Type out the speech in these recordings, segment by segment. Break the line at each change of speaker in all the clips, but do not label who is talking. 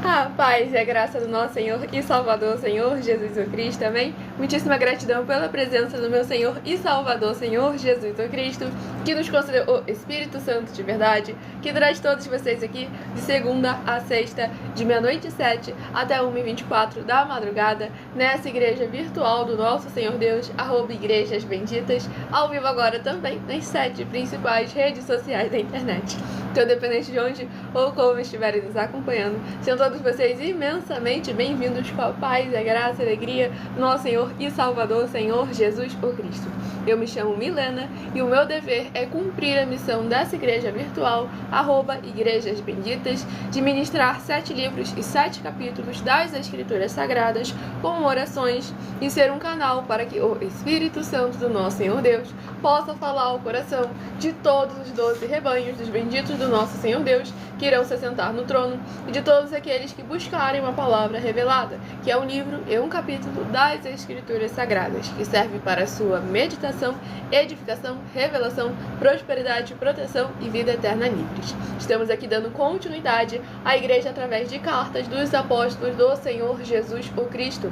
A paz e a graça do nosso Senhor e Salvador, Senhor Jesus o Cristo, amém? Muitíssima gratidão pela presença do meu Senhor e Salvador, Senhor Jesus o Cristo, que nos concedeu o Espírito Santo de verdade, que traz todos vocês aqui de segunda a sexta, de meia-noite e 7 até 1h24 da madrugada, nessa igreja virtual do nosso Senhor Deus, @Igrejas Benditas, ao vivo agora também nas 7 principais redes sociais da internet. Então, independente de onde ou como estiverem nos acompanhando, sejam todos vocês imensamente bem-vindos com a paz, a graça e a alegria do nosso Senhor e Salvador, Senhor Jesus o Cristo. Eu me chamo Milena e o meu dever é cumprir a missão dessa igreja virtual, @Igrejas Benditas, de ministrar 7 livros e 7 capítulos das Escrituras Sagradas com orações e ser um canal para que o Espírito Santo do nosso Senhor Deus possa falar ao coração de todos os 12 rebanhos dos benditos do nosso Senhor Deus que irão se assentar no trono e de todos aqueles que buscarem uma palavra revelada, que é um livro e um capítulo das Escrituras Sagradas, que serve para a sua meditação, edificação, revelação, prosperidade, proteção e vida eterna livres. Estamos aqui dando continuidade à igreja através de cartas dos apóstolos do Senhor Jesus o Cristo.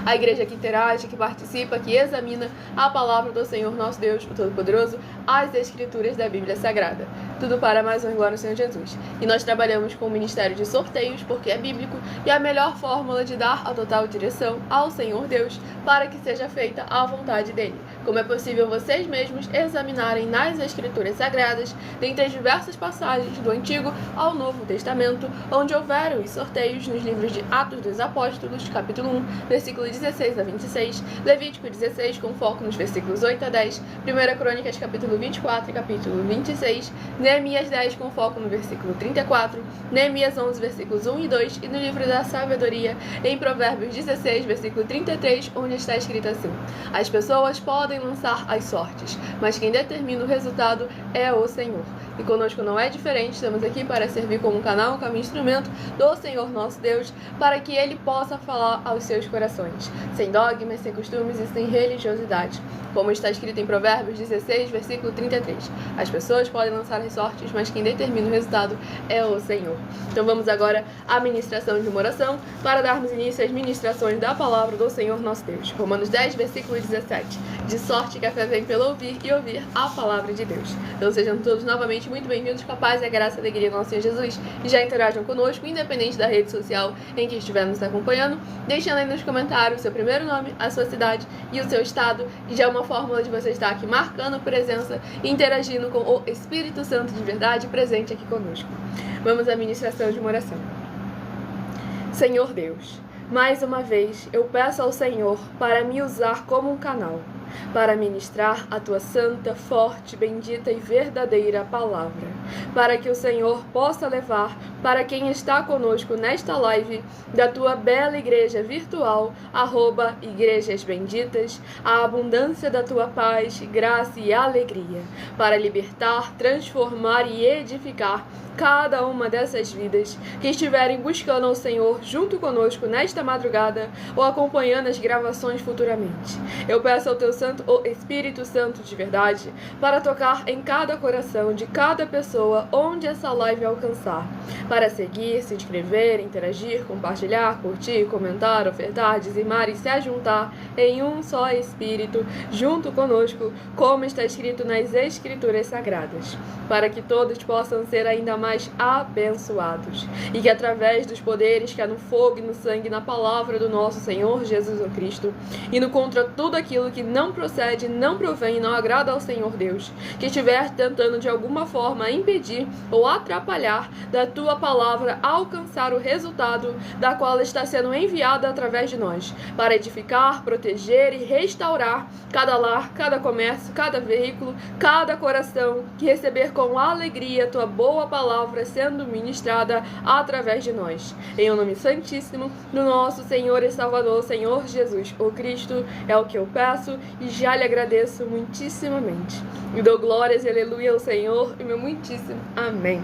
A igreja que interage, que participa, que examina a palavra do Senhor nosso Deus, o Todo-Poderoso, as Escrituras da Bíblia Sagrada. Tudo para mais uma glória ao Senhor Jesus. E nós trabalhamos com o ministério de sorteios, porque é bíblico, e a melhor fórmula de dar a total direção ao Senhor Deus, para que seja feita a vontade dele. Como é possível vocês mesmos examinarem nas Escrituras Sagradas, dentre as diversas passagens do Antigo ao Novo Testamento, onde houveram os sorteios nos livros de Atos dos Apóstolos, capítulo 1, versículo 16 a 26, Levítico 16, com foco nos versículos 8 a 10, 1 Crônicas, capítulo 24 e capítulo 26, Neemias 10, com foco no versículo 34, Neemias 11, versículos 1 e 2, e no livro da Sabedoria, em Provérbios 16, versículo 33, onde está escrito assim: as pessoas podem lançar as sortes, mas quem determina o resultado é o Senhor. E conosco não é diferente, estamos aqui para servir como canal, como instrumento do Senhor nosso Deus, para que Ele possa falar aos seus corações, sem dogmas, sem costumes e sem religiosidade. Como está escrito em Provérbios 16, versículo 33. As pessoas podem lançar as sortes, mas quem determina o resultado é o Senhor. Então vamos agora à ministração de uma oração, para darmos início às ministrações da palavra do Senhor nosso Deus. Romanos 10, versículo 17. De sorte que a fé vem pelo ouvir e ouvir a palavra de Deus. Então sejam todos novamente muito bem-vindos com a paz e a graça e a alegria do nosso Senhor Jesus, e já interajam conosco, independente da rede social em que estiver nos acompanhando, deixando aí nos comentários o seu primeiro nome, a sua cidade e o seu estado, que já é uma fórmula de você estar aqui marcando presença e interagindo com o Espírito Santo de verdade presente aqui conosco. Vamos à ministração de uma oração. Senhor Deus, mais uma vez eu peço ao Senhor para me usar como um canal, para ministrar a tua santa, forte, bendita e verdadeira palavra, para que o Senhor possa levar para quem está conosco nesta live da tua bela igreja virtual, @Igrejas Benditas, a abundância da tua paz, graça e alegria, para libertar, transformar e edificar cada uma dessas vidas que estiverem buscando ao Senhor junto conosco nesta madrugada ou acompanhando as gravações futuramente. Eu peço ao teu santo, o Espírito Santo de verdade, para tocar em cada coração de cada pessoa onde essa live alcançar, para seguir, se inscrever, interagir, compartilhar, curtir, comentar, ofertar, dizimar e se ajuntar em um só Espírito junto conosco, como está escrito nas Escrituras Sagradas, para que todos possam ser ainda mais abençoados, e que através dos poderes que há no fogo e no sangue, na palavra do nosso Senhor Jesus o Cristo, indo contra tudo aquilo que não procede, não provém e não agrada ao Senhor Deus, que estiver tentando de alguma forma impedir ou atrapalhar da tua palavra alcançar o resultado da qual está sendo enviada através de nós, para edificar, proteger e restaurar cada lar, cada comércio, cada veículo, cada coração que receber com alegria a tua boa palavra sendo ministrada através de nós. Em o nome santíssimo do nosso Senhor e Salvador, Senhor Jesus o Cristo, é o que eu peço e já lhe agradeço muitíssimamente. E dou glórias e aleluia ao Senhor e meu muitíssimo amém.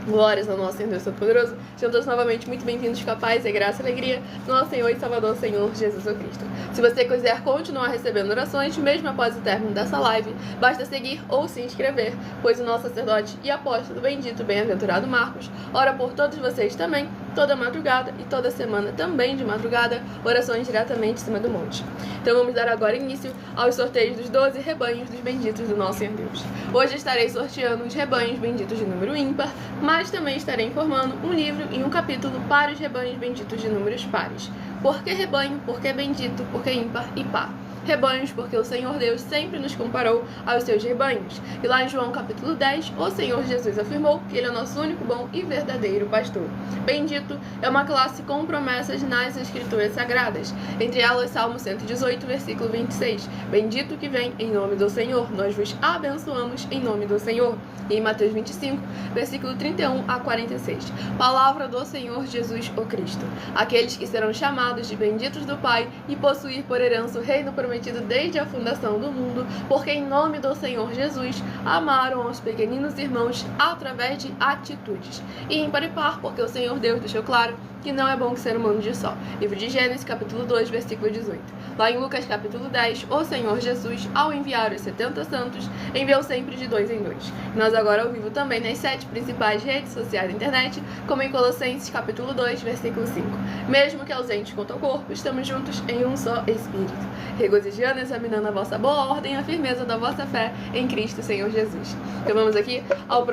Glórias ao nosso Senhor Deus Todo-Poderoso. Sejam todos novamente muito bem-vindos com a paz, a graça e a alegria do nosso Senhor e Salvador, Senhor Jesus o Cristo. Se você quiser continuar recebendo orações, mesmo após o término dessa live, basta seguir ou se inscrever, pois o nosso sacerdote e apóstolo bendito, bem-aventurado Marcos, ora por todos vocês também, toda madrugada e toda semana também de madrugada, orações diretamente em cima do monte. Então vamos dar agora início aos sorteios dos 12 rebanhos dos benditos do nosso Senhor Deus. Hoje estarei sorteando os rebanhos benditos de número ímpar, mas também estarei informando um livro e um capítulo para os rebanhos benditos de números pares. Por que rebanho? Por que bendito? Por que ímpar e par? Rebanhos, porque o Senhor Deus sempre nos comparou aos seus rebanhos. E lá em João capítulo 10, o Senhor Jesus afirmou que Ele é o nosso único bom e verdadeiro pastor. Bendito é uma classe com promessas nas Escrituras Sagradas. Entre elas, Salmo 118, versículo 26. Bendito que vem em nome do Senhor, nós vos abençoamos em nome do Senhor. E em Mateus 25, versículo 31 a 46. Palavra do Senhor Jesus o Cristo. Aqueles que serão chamados de benditos do Pai e possuir por herança o reino prometido desde a fundação do mundo, porque em nome do Senhor Jesus amaram aos pequeninos irmãos através de atitudes. E ímpar e par, porque o Senhor Deus deixou claro que não é bom que ser humano de só. Livro de Gênesis, capítulo 2, versículo 18. Lá em Lucas, capítulo 10, o Senhor Jesus, ao enviar os 70 santos, enviou sempre de 2 em 2. Nós agora ao vivo também nas 7 principais redes sociais da internet, como em Colossenses, capítulo 2, versículo 5. Mesmo que ausentes quanto ao corpo, estamos juntos em um só Espírito, regozijando e examinando a vossa boa ordem e a firmeza da vossa fé em Cristo Senhor Jesus. Então vamos aqui ao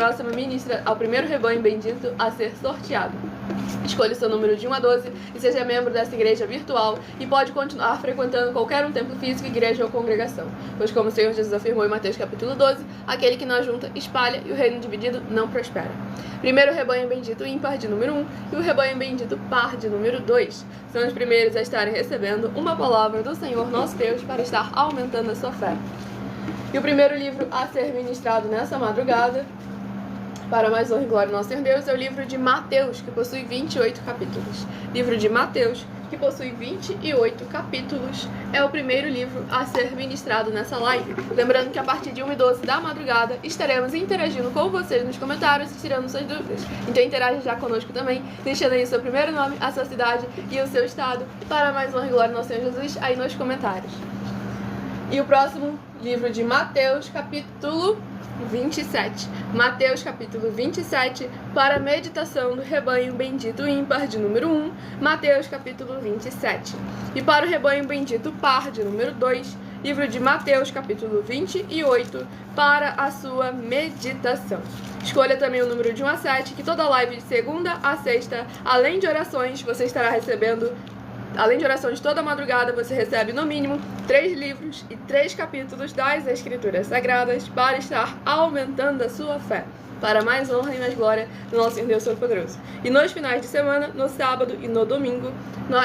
primeiro rebanho bendito a ser sorteado. Escolha o seu número de 1 a 12 e seja membro dessa igreja virtual e pode continuar frequentando qualquer um templo físico, igreja ou congregação. Pois como o Senhor Jesus afirmou em Mateus capítulo 12, aquele que não ajunta, espalha e o reino dividido não prospera. Primeiro rebanho bendito ímpar de número 1 e o rebanho bendito par de número 2. São os primeiros a estarem recebendo uma palavra do Senhor nosso Deus para estar aumentando a sua fé. E o primeiro livro a ser ministrado nessa madrugada, para mais honra e glória do nosso Senhor Deus, é o livro de Mateus, que possui 28 capítulos. Livro de Mateus, que possui 28 capítulos, é o primeiro livro a ser ministrado nessa live. Lembrando que a partir de 1 e 12 da madrugada estaremos interagindo com vocês nos comentários e tirando suas dúvidas. Então interaja já conosco também, deixando aí o seu primeiro nome, a sua cidade e o seu estado, para mais honra e glória do nosso Senhor Jesus, aí nos comentários. E o próximo livro de Mateus, capítulo 27. Mateus capítulo 27, para a meditação do rebanho bendito ímpar de número 1, Mateus capítulo 27. E para o rebanho bendito par de número 2, livro de Mateus capítulo 28, para a sua meditação. Escolha também o número de 1 a 7, que toda live de segunda a sexta, além de orações, você estará recebendo. Além de orações toda madrugada, você recebe no mínimo 3 livros e 3 capítulos das Escrituras Sagradas para estar aumentando a sua fé, para mais honra e mais glória do nosso Senhor Deus Todo-Poderoso. E nos finais de semana, no sábado e no domingo,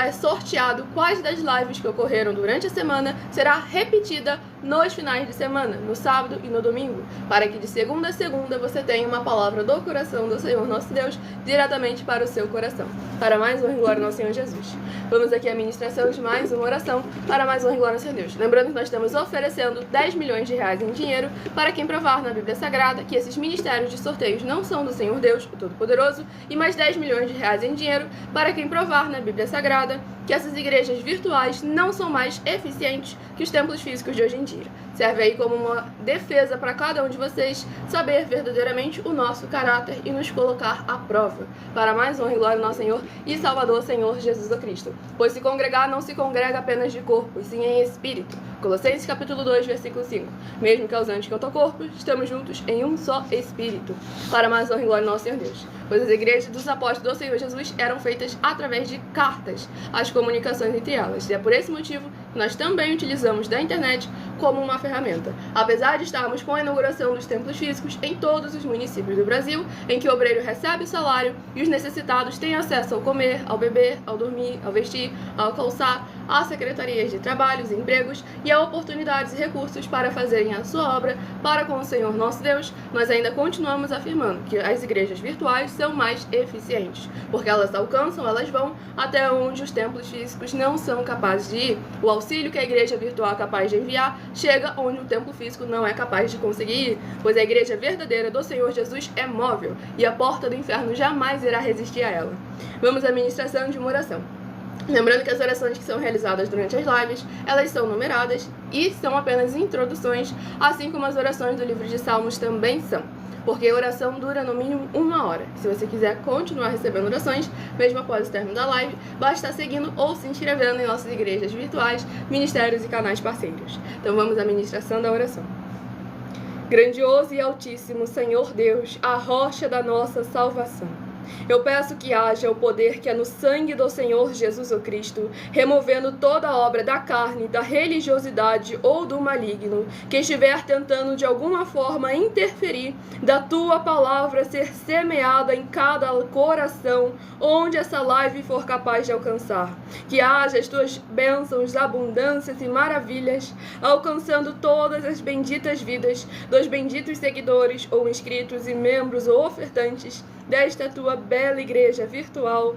é sorteado quais das lives que ocorreram durante a semana será repetida nos finais de semana, no sábado e no domingo, para que de segunda a segunda você tenha uma palavra do coração do Senhor nosso Deus diretamente para o seu coração, para mais honra e glória do nosso Senhor Jesus. Vamos aqui à ministração de mais uma oração para mais honra e glória do Senhor Deus. Lembrando que nós estamos oferecendo 10 milhões de reais em dinheiro para quem provar na Bíblia Sagrada que esses ministérios de sorteios não são do Senhor Deus, o Todo-Poderoso, e mais 10 milhões de reais em dinheiro para quem provar na Bíblia Sagrada que essas igrejas virtuais não são mais eficientes que os templos físicos de hoje em dia. Serve aí como uma defesa para cada um de vocês saber verdadeiramente o nosso caráter e nos colocar à prova, para mais honra e glória do nosso Senhor e Salvador, Senhor Jesus o Cristo. Pois se congregar não se congrega apenas de corpo, e sim em espírito. Colossenses capítulo 2, versículo 5. Mesmo que ausente quanto ao corpo, estamos juntos em um só espírito, para mais honra e glória do nosso Senhor Deus. Pois as igrejas dos apóstolos do Senhor Jesus eram feitas através de cartas, as comunicações entre elas. E é por esse motivo que nós também utilizamos da internet como uma ferramenta. Apesar de estarmos com a inauguração dos templos físicos em todos os municípios do Brasil, em que o obreiro recebe o salário e os necessitados têm acesso ao comer, ao beber, ao dormir, ao vestir, ao calçar, às secretarias de trabalhos e empregos e a oportunidades e recursos para fazerem a sua obra para com o Senhor nosso Deus, nós ainda continuamos afirmando que as igrejas virtuais são mais eficientes, porque elas alcançam, elas vão até onde os templos físicos não são capazes de ir. O auxílio que a igreja virtual é capaz de enviar chega onde o templo físico não é capaz de conseguir ir, pois a igreja verdadeira do Senhor Jesus é móvel e a porta do inferno jamais irá resistir a ela. Vamos à ministração de uma oração. Lembrando que as orações que são realizadas durante as lives, elas são numeradas e são apenas introduções, assim como as orações do livro de Salmos também são. porque a oração dura no mínimo 1 hora. Se você quiser continuar recebendo orações, mesmo após o término da live, basta estar seguindo ou se inscrevendo em nossas igrejas virtuais, ministérios e canais parceiros. Então vamos à ministração da oração. Grandioso e altíssimo Senhor Deus, a rocha da nossa salvação, eu peço que haja o poder que é no sangue do Senhor Jesus o Cristo, removendo toda a obra da carne, da religiosidade ou do maligno, que estiver tentando de alguma forma interferir da tua palavra ser semeada em cada coração, onde essa live for capaz de alcançar. Que haja as tuas bênçãos, abundâncias e maravilhas, alcançando todas as benditas vidas dos benditos seguidores ou inscritos e membros ou ofertantes desta tua bela igreja virtual,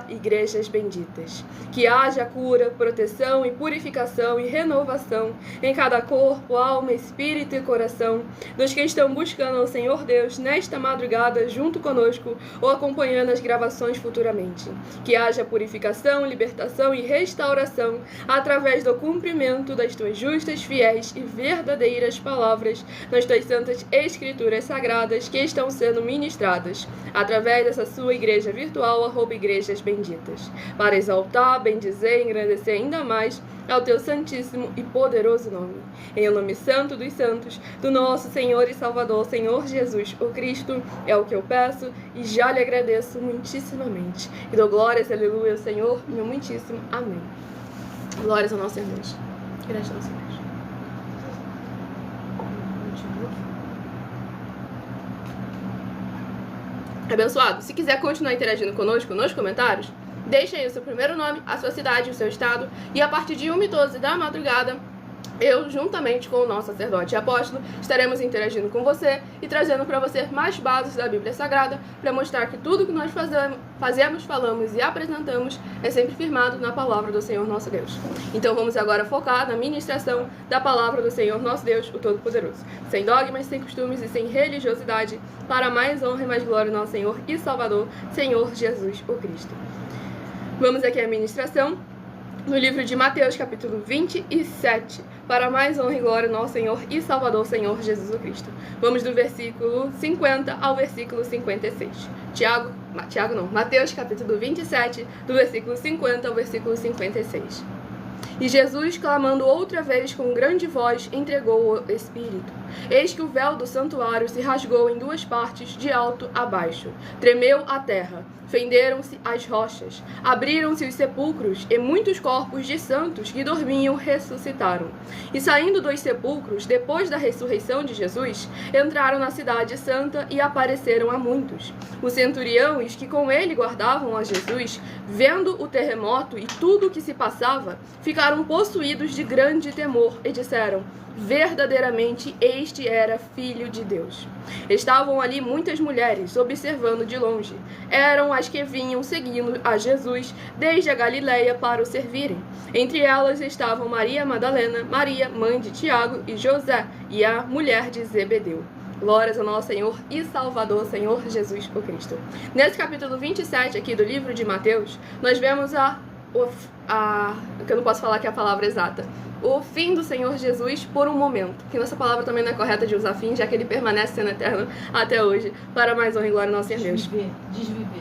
@Igrejas Benditas. Que haja cura, proteção e purificação e renovação em cada corpo, alma, espírito e coração dos que estão buscando ao Senhor Deus nesta madrugada junto conosco ou acompanhando as gravações futuramente. Que haja purificação, libertação e restauração através do cumprimento das tuas justas, fiéis e verdadeiras palavras nas tuas santas escrituras sagradas que estão sendo ministradas através dessa sua igreja virtual, @Igrejas Benditas, para exaltar, bendizer e engrandecer ainda mais ao teu santíssimo e poderoso nome. Em o nome santo dos santos, do nosso Senhor e Salvador, Senhor Jesus, o Cristo, é o que eu peço e já lhe agradeço muitíssimamente. E dou glórias, aleluia, ao Senhor, meu muitíssimo amém. Glórias ao nosso Deus. Gratidão, Senhor. Abençoado, se quiser continuar interagindo conosco nos comentários, deixe aí o seu primeiro nome, a sua cidade, o seu estado, e a partir de 1h12 da madrugada, eu, juntamente com o nosso sacerdote e apóstolo, estaremos interagindo com você e trazendo para você mais bases da Bíblia Sagrada para mostrar que tudo que nós fazemos, falamos e apresentamos é sempre firmado na palavra do Senhor nosso Deus. Então vamos agora focar na ministração da palavra do Senhor nosso Deus, o Todo-Poderoso, sem dogmas, sem costumes e sem religiosidade, para mais honra e mais glória do nosso Senhor e Salvador, Senhor Jesus o Cristo. Vamos aqui à ministração no livro de Mateus, capítulo 27, para mais honra e glória do nosso Senhor e Salvador, Senhor Jesus o Cristo. Vamos do versículo 50 ao versículo 56. Mateus, capítulo 27, do versículo 50 ao versículo 56. E Jesus, clamando outra vez com grande voz, entregou o Espírito. Eis que o véu do santuário se rasgou em 2 partes, de alto a baixo. Tremeu a terra, fenderam-se as rochas, abriram-se os sepulcros, e muitos corpos de santos que dormiam ressuscitaram. E saindo dos sepulcros, depois da ressurreição de Jesus, entraram na cidade santa e apareceram a muitos. Os centurião e os que com ele guardavam a Jesus, vendo o terremoto e tudo o que se passava, ficaram possuídos de grande temor e disseram: verdadeiramente este era Filho de Deus. Estavam ali muitas mulheres, observando de longe. Eram as que vinham seguindo a Jesus desde a Galileia para o servirem. Entre elas estavam Maria Madalena, Maria, mãe de Tiago e José, e a mulher de Zebedeu. Glórias ao nosso Senhor e Salvador, Senhor Jesus o Cristo. Nesse capítulo 27 aqui do livro de Mateus, nós vemos que eu não posso falar que é a palavra exata, o fim do Senhor Jesus por um momento, que nossa palavra também não é correta de usar fim, já que ele permanece sendo eterno até hoje, para mais honra e glória ao nosso Senhor Deus.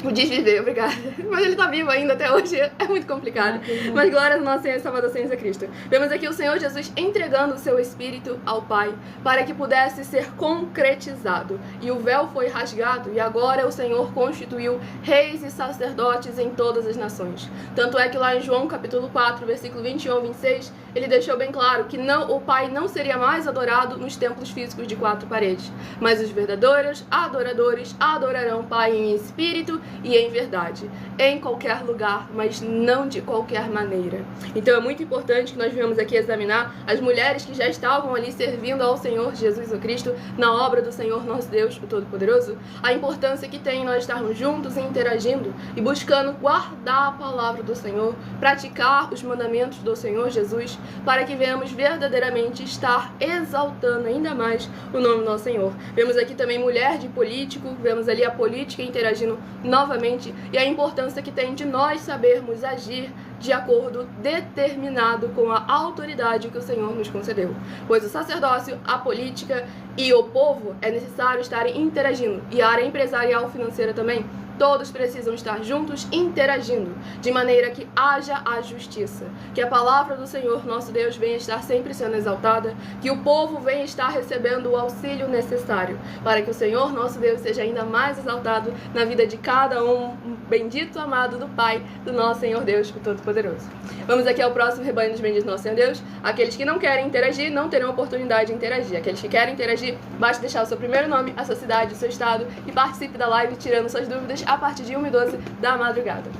O desviver, obrigada. Mas ele tá vivo ainda até hoje, é muito complicado. Mas glória ao nosso Senhor e Salvador, Senhor Jesus Cristo. Vemos aqui o Senhor Jesus entregando o seu Espírito ao Pai, para que pudesse ser concretizado. E o véu foi rasgado, e agora o Senhor constituiu reis e sacerdotes em todas as nações. Tanto é que lá em João capítulo 4, versículo 21 ao 26, ele deixou bem claro que o Pai não seria mais adorado nos templos físicos de 4 paredes, mas os verdadeiros adoradores adorarão o Pai em espírito e em verdade, em qualquer lugar, mas não de qualquer maneira. Então é muito importante que nós venhamos aqui examinar as mulheres que já estavam ali servindo ao Senhor Jesus o Cristo na obra do Senhor nosso Deus, o Todo-Poderoso, a importância que tem nós estarmos juntos e interagindo e buscando guardar a palavra do Senhor, praticar praticar os mandamentos do Senhor Jesus, para que venhamos verdadeiramente estar exaltando ainda mais o nome do nosso Senhor. Vemos aqui também mulher de político, vemos ali a política interagindo novamente e a importância que tem de nós sabermos agir de acordo determinado com a autoridade que o Senhor nos concedeu. Pois o sacerdócio, a política e o povo é necessário estarem interagindo, e a área empresarial financeira também. Todos precisam estar juntos, interagindo, de maneira que haja a justiça, que a palavra do Senhor, nosso Deus, venha estar sempre sendo exaltada, que o povo venha estar recebendo o auxílio necessário, para que o Senhor, nosso Deus, seja ainda mais exaltado na vida de cada um, bendito, amado do Pai, do nosso Senhor Deus, o Todo-Poderoso. Vamos aqui ao próximo rebanho dos benditos do nosso Senhor Deus. Aqueles que não querem interagir, não terão oportunidade de interagir. Aqueles que querem interagir, basta deixar o seu primeiro nome, a sua cidade, o seu estado, e participe da live tirando suas dúvidas a partir de 1h12 da madrugada.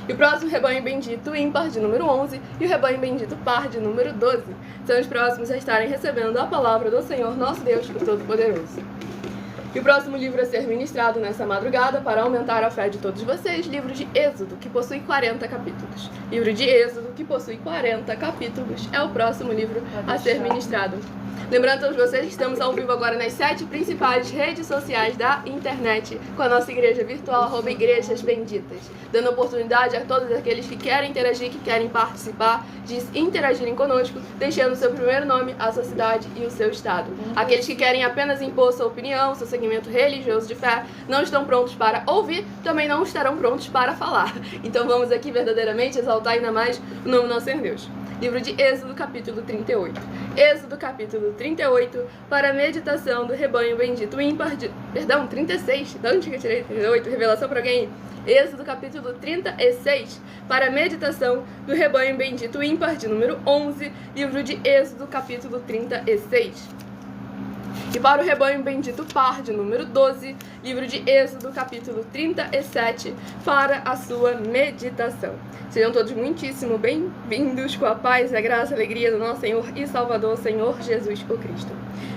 E o próximo rebanho bendito ímpar de número 11 e o rebanho bendito par de número 12 são os próximos a estarem recebendo a palavra do Senhor nosso Deus, o Todo-Poderoso. E o próximo livro a ser ministrado nessa madrugada para aumentar a fé de todos vocês, livro de Êxodo, que possui 40 capítulos. Livro de Êxodo, que possui 40 capítulos, é o próximo livro a ser ministrado. Lembrando a todos vocês que estamos ao vivo agora nas 7 principais redes sociais da internet com a nossa igreja virtual, @Igrejas Benditas, dando oportunidade a todos aqueles que querem interagir, que querem participar, de interagirem conosco, deixando o seu primeiro nome, a sua cidade e o seu estado. Aqueles que querem apenas impor sua opinião, seu segmento religioso de fé, não estão prontos para ouvir, também não estarão prontos para falar. Então vamos aqui verdadeiramente exaltar ainda mais o nome do nosso Senhor Deus. Livro de Êxodo, capítulo 38. Êxodo, capítulo 38, para a meditação do rebanho bendito ímpar de... Perdão, 36. De onde que eu tirei 38? Revelação para alguém? Êxodo, capítulo 36, para a meditação do rebanho bendito ímpar de número 11. Livro de Êxodo, capítulo 36. E para o rebanho bendito par de número 12, livro de Êxodo, capítulo 37, para a sua meditação. Sejam todos muitíssimo bem-vindos com a paz, a graça, a alegria do nosso Senhor e Salvador, Senhor Jesus o Cristo.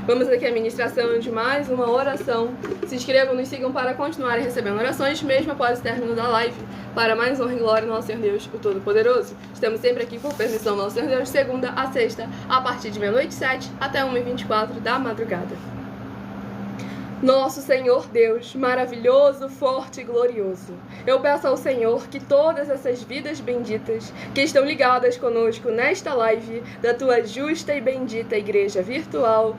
Vamos aqui à ministração de mais uma oração. Se inscrevam, nos sigam para continuarem recebendo orações, mesmo após o término da live, para mais honra e glória do nosso Senhor Deus, o Todo-Poderoso. Estamos sempre aqui por permissão do nosso Senhor Deus, segunda a sexta, a partir de 00h07 até 1h24 da madrugada. Nosso Senhor Deus, maravilhoso, forte e glorioso, eu peço ao Senhor que todas essas vidas benditas que estão ligadas conosco nesta live da tua justa e bendita igreja virtual,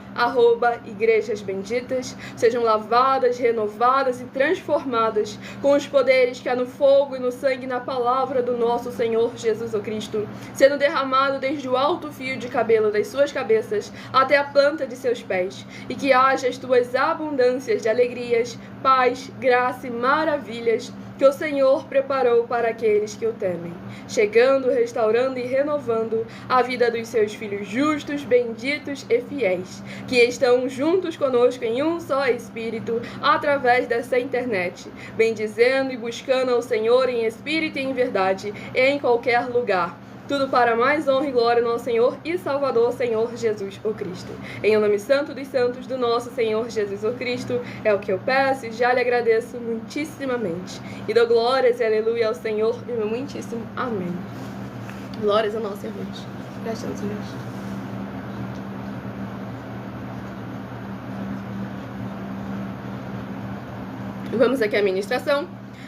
@Igrejas Benditas, sejam lavadas, renovadas e transformadas com os poderes que há no fogo e no sangue e na palavra do nosso Senhor Jesus o Cristo, sendo derramado desde o alto fio de cabelo das suas cabeças até a planta de seus pés, e que haja as tuas abundâncias de alegrias, paz, graça e maravilhas que o Senhor preparou para aqueles que o temem, chegando, restaurando e renovando a vida dos seus filhos justos, benditos e fiéis, que estão juntos conosco em um só Espírito, através dessa internet, bendizendo e buscando ao Senhor em espírito e em verdade, em qualquer lugar. Tudo para mais honra e glória do nosso Senhor e Salvador, Senhor Jesus o Cristo. Em o nome santo dos santos do nosso Senhor Jesus o Cristo, é o que eu peço e já lhe agradeço muitíssimamente. E dou glórias e aleluia ao Senhor e meu muitíssimo amém. Glórias ao nosso Senhor. Gratidão, Senhor. Vamos aqui à ministração.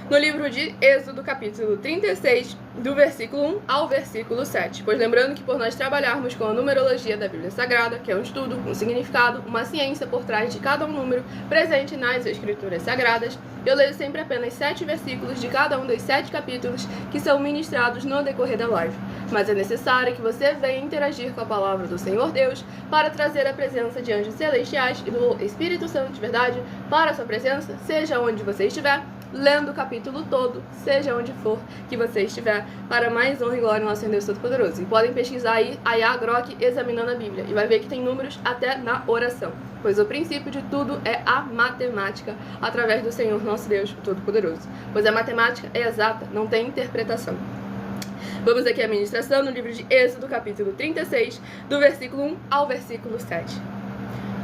No livro de Êxodo, capítulo 36, do versículo 1 ao versículo 7. Pois lembrando que por nós trabalharmos com a numerologia da Bíblia Sagrada, que é um estudo, um significado, uma ciência por trás de cada um número presente nas Escrituras Sagradas, eu leio sempre apenas 7 versículos de cada um dos 7 capítulos que são ministrados no decorrer da live. Mas é necessário que você venha interagir com a palavra do Senhor Deus para trazer a presença de anjos celestiais e do Espírito Santo de verdade para a sua presença, seja onde você estiver, lendo o capítulo todo, seja onde for que você estiver, para mais honra e glória ao nosso Deus Todo-Poderoso. E podem pesquisar aí a Yá Grok examinando a Bíblia, e vai ver que tem números até na oração, pois o princípio de tudo é a matemática, através do Senhor nosso Deus Todo-Poderoso. Pois a matemática é exata, não tem interpretação. Vamos aqui à ministração no livro de Êxodo, capítulo 36, do versículo 1 ao versículo 7.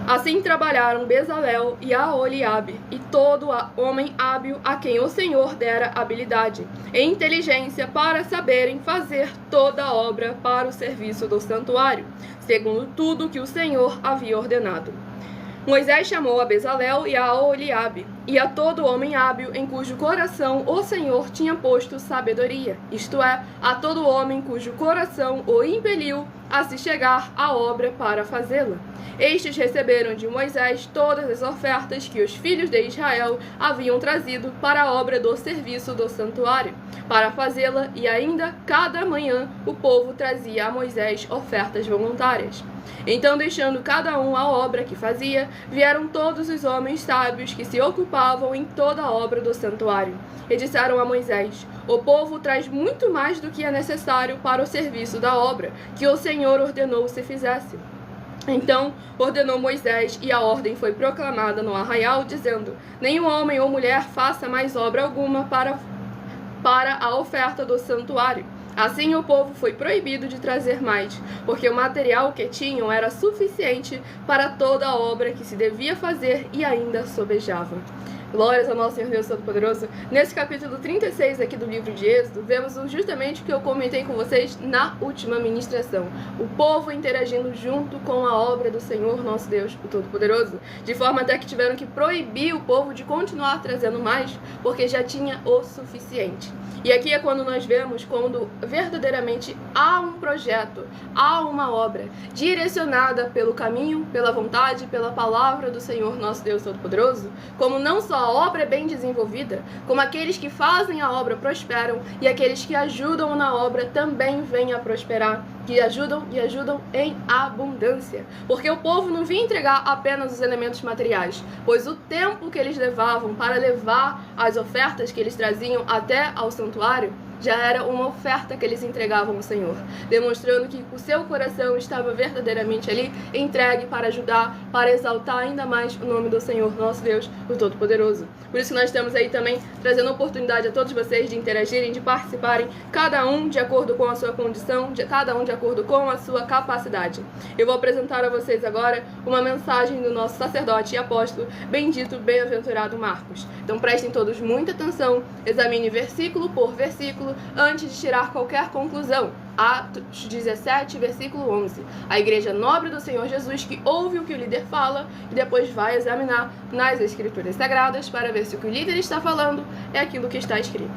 Assim trabalharam Bezalel e Aholiabe, e todo homem hábil a quem o Senhor dera habilidade e inteligência para saberem fazer toda a obra para o serviço do santuário, segundo tudo que o Senhor havia ordenado. Moisés chamou a Bezalel e a Aholiabe, e a todo homem hábil em cujo coração o Senhor tinha posto sabedoria, isto é, a todo homem cujo coração o impeliu a se chegar à obra para fazê-la. Estes receberam de Moisés todas as ofertas que os filhos de Israel haviam trazido para a obra do serviço do santuário, para fazê-la, e ainda cada manhã o povo trazia a Moisés ofertas voluntárias. Então, deixando cada um a obra que fazia, vieram todos os homens sábios que se ocupavam em toda a obra do santuário, e disseram a Moisés: o povo traz muito mais do que é necessário para o serviço da obra, que o Senhor ordenou se fizesse. Então ordenou Moisés, e a ordem foi proclamada no arraial, dizendo: nenhum homem ou mulher faça mais obra alguma para a oferta do santuário. Assim o povo foi proibido de trazer mais, porque o material que tinham era suficiente para toda a obra que se devia fazer e ainda sobejava. Glórias ao nosso Senhor Deus Todo-Poderoso. Nesse capítulo 36 aqui do livro de Êxodo, vemos justamente o que eu comentei com vocês na última ministração. O povo interagindo junto com a obra do Senhor nosso Deus, o Todo-Poderoso, de forma até que tiveram que proibir o povo de continuar trazendo mais, porque já tinha o suficiente. E aqui é quando nós vemos quando verdadeiramente há um projeto, há uma obra direcionada pelo caminho, pela vontade, pela palavra do Senhor nosso Deus Todo-Poderoso, como não só a obra é bem desenvolvida, como aqueles que fazem a obra prosperam, e aqueles que ajudam na obra também vêm a prosperar, que ajudam e ajudam em abundância. Porque o povo não vinha entregar apenas os elementos materiais, pois o tempo que eles levavam para levar as ofertas que eles traziam até ao santuário já era uma oferta que eles entregavam ao Senhor, demonstrando que o seu coração estava verdadeiramente ali, entregue para ajudar, para exaltar ainda mais o nome do Senhor, nosso Deus, o Todo-Poderoso. Por isso nós estamos aí também trazendo a oportunidade a todos vocês de interagirem, de participarem, cada um de acordo com a sua condição, cada um de acordo com a sua capacidade. Eu vou apresentar a vocês agora uma mensagem do nosso sacerdote e apóstolo, bendito, bem-aventurado Marcos. Então prestem todos muita atenção, examine versículo por versículo, antes de tirar qualquer conclusão. Atos 17, versículo 11. A igreja nobre do Senhor Jesus que ouve o que o líder fala e depois vai examinar nas escrituras sagradas para ver se o que o líder está falando é aquilo que está escrito.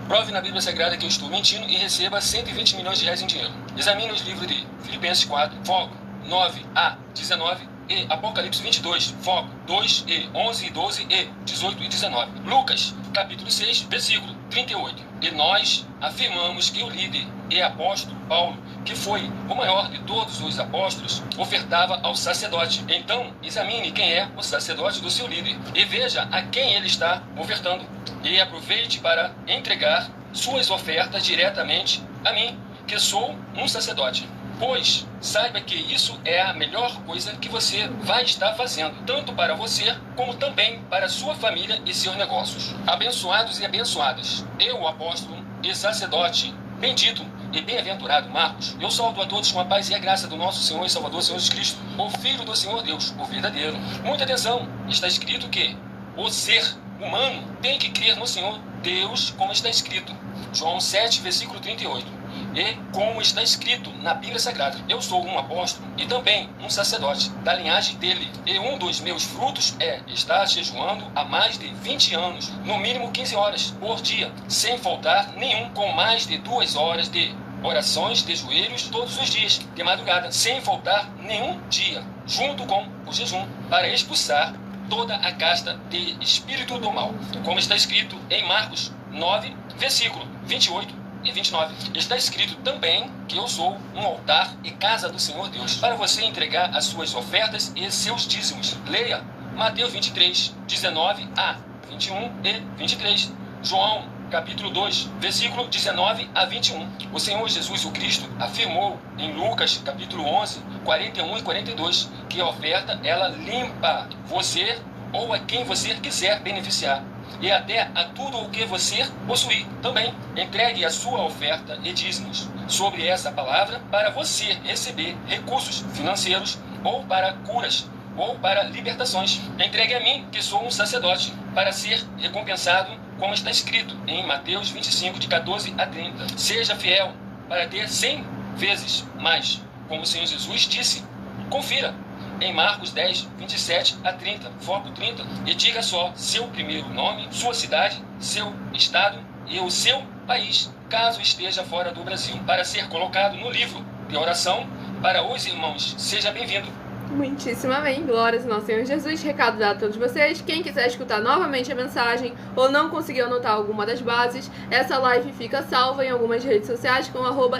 Prove na Bíblia Sagrada que eu estou mentindo e receba 120 milhões de reais em dinheiro. Examine os livros de Filipenses 4, foco 9 a 19 e Apocalipse 22, foco 2 e 11 e 12 e 18 e 19. Lucas, capítulo 6, versículo 38. E nós afirmamos que o líder e apóstolo Paulo, que foi o maior de todos os apóstolos, ofertava ao sacerdote. Então, examine quem é o sacerdote do seu líder e veja a quem ele está ofertando. E aproveite para entregar suas ofertas diretamente a mim, que sou um sacerdote. Pois saiba que isso é a melhor coisa que você vai estar fazendo, tanto para você, como também para sua família e seus negócios. Abençoados e abençoadas, eu, apóstolo e sacerdote, bendito e bem-aventurado Marcos, eu saúdo a todos com a paz e a graça do nosso Senhor e Salvador Jesus Cristo, o Filho do Senhor Deus, o verdadeiro. Muita atenção, está escrito que o ser humano tem que crer no Senhor Deus, como está escrito. João 7, versículo 38. E como está escrito na Bíblia Sagrada, eu sou um apóstolo e também um sacerdote da linhagem dele. E um dos meus frutos é estar jejuando há mais de 20 anos, no mínimo 15 horas por dia, sem faltar nenhum, com mais de 2 horas de orações de joelhos todos os dias, de madrugada, sem faltar nenhum dia, junto com o jejum, para expulsar toda a casta de espírito do mal. Como está escrito em Marcos 9, versículo 28 e 29. Está escrito também que eu sou um altar e casa do Senhor Deus, para você entregar as suas ofertas e seus dízimos. Leia Mateus 23, 19 a 21 e 23. João, capítulo 2, versículo 19 a 21. O Senhor Jesus, o Cristo, afirmou em Lucas, capítulo 11, 41 e 42, que a oferta, ela limpa você ou a quem você quiser beneficiar, e até a tudo o que você possuir. Também entregue a sua oferta e dízimos sobre essa palavra para você receber recursos financeiros ou para curas, ou para libertações. Entregue a mim, que sou um sacerdote, para ser recompensado, como está escrito em Mateus 25, de 14 a 30. Seja fiel para ter 100 vezes mais, como o Senhor Jesus disse. Confira em Marcos 10, 27 a 30, foco 30, e diga só seu primeiro nome, sua cidade, seu estado e o seu país, caso esteja fora do Brasil, para ser colocado no livro de oração para os irmãos. Seja bem-vindo.
Muitíssimo amém. Glórias ao nosso Senhor Jesus. Recado dado a todos vocês. Quem quiser escutar novamente a mensagem ou não conseguiu anotar alguma das bases, essa live fica salva em algumas redes sociais com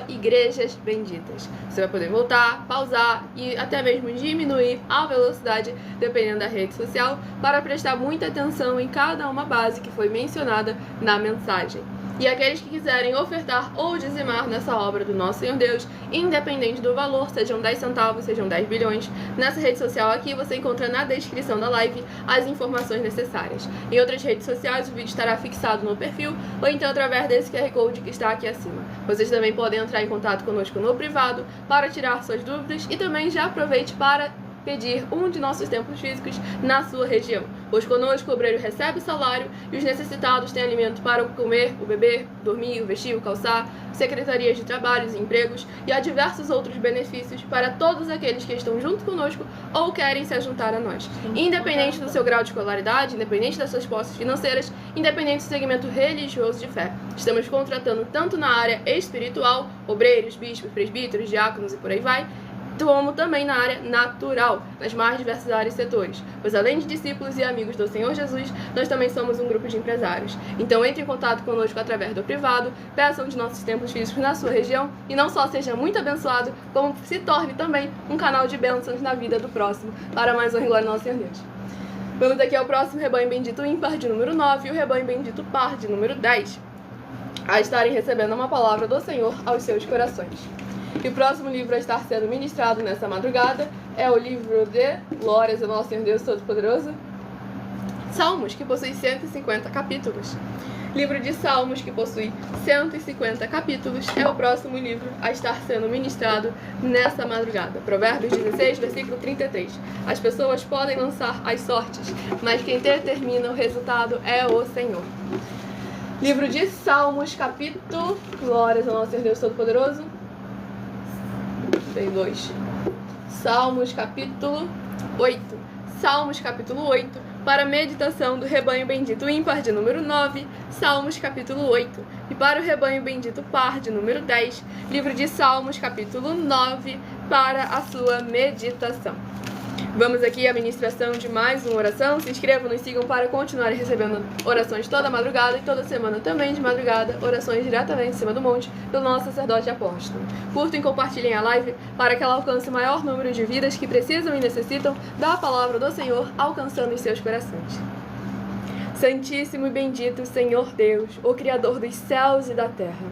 @igrejasbenditas. Você vai poder voltar, pausar e até mesmo diminuir a velocidade, dependendo da rede social, para prestar muita atenção em cada uma base que foi mencionada na mensagem. E aqueles que quiserem ofertar ou dizimar nessa obra do nosso Senhor Deus, independente do valor, sejam 10 centavos, sejam 10 bilhões, nessa rede social aqui você encontra na descrição da live as informações necessárias. Em outras redes sociais o vídeo estará fixado no perfil ou então através desse QR Code que está aqui acima. Vocês também podem entrar em contato conosco no privado para tirar suas dúvidas e também já aproveite para pedir um de nossos templos físicos na sua região, pois conosco o obreiro recebe salário e os necessitados têm alimento para o comer, o beber, dormir, o vestir, o calçar, secretarias de trabalhos e empregos e há diversos outros benefícios para todos aqueles que estão junto conosco ou querem se juntar a nós. Independente do seu grau de escolaridade, independente das suas posses financeiras, independente do segmento religioso de fé, estamos contratando tanto na área espiritual, obreiros, bispos, presbíteros, diáconos e por aí vai, como também na área natural, nas mais diversas áreas e setores, pois além de discípulos e amigos do Senhor Jesus, nós também somos um grupo de empresários. Então entre em contato conosco através do privado, peça um de nossos templos físicos na sua região e não só seja muito abençoado, como se torne também um canal de bênçãos na vida do próximo, para mais honra e glória ao nosso Senhor Deus. Vamos aqui ao próximo rebanho bendito ímpar de número 9 e o rebanho bendito par de número 10, a estarem recebendo uma palavra do Senhor aos seus corações. E o próximo livro a estar sendo ministrado nessa madrugada é o livro de Glórias ao nosso Senhor Deus Todo-Poderoso, Salmos, que possui 150 capítulos. Livro de Salmos, que possui 150 capítulos, é o próximo livro a estar sendo ministrado nessa madrugada. Provérbios 16, versículo 33. As pessoas podem lançar as sortes, mas quem determina o resultado é o Senhor. Livro de Salmos, capítulo... Glórias ao nosso Senhor Deus Todo-Poderoso. Tem 2. Salmos capítulo 8. Salmos capítulo 8. Para a meditação do rebanho bendito ímpar de número 9. Salmos capítulo 8. E para o rebanho bendito par de número 10. Livro de Salmos capítulo 9. Para a sua meditação. Vamos aqui à ministração de mais uma oração. Se inscrevam, nos sigam para continuar recebendo orações toda madrugada e toda semana também de madrugada, orações diretamente em cima do monte do nosso sacerdote apóstolo. Curtam e compartilhem a live para que ela alcance o maior número de vidas que precisam e necessitam da palavra do Senhor alcançando os seus corações. Santíssimo e bendito Senhor Deus, o Criador dos céus e da terra,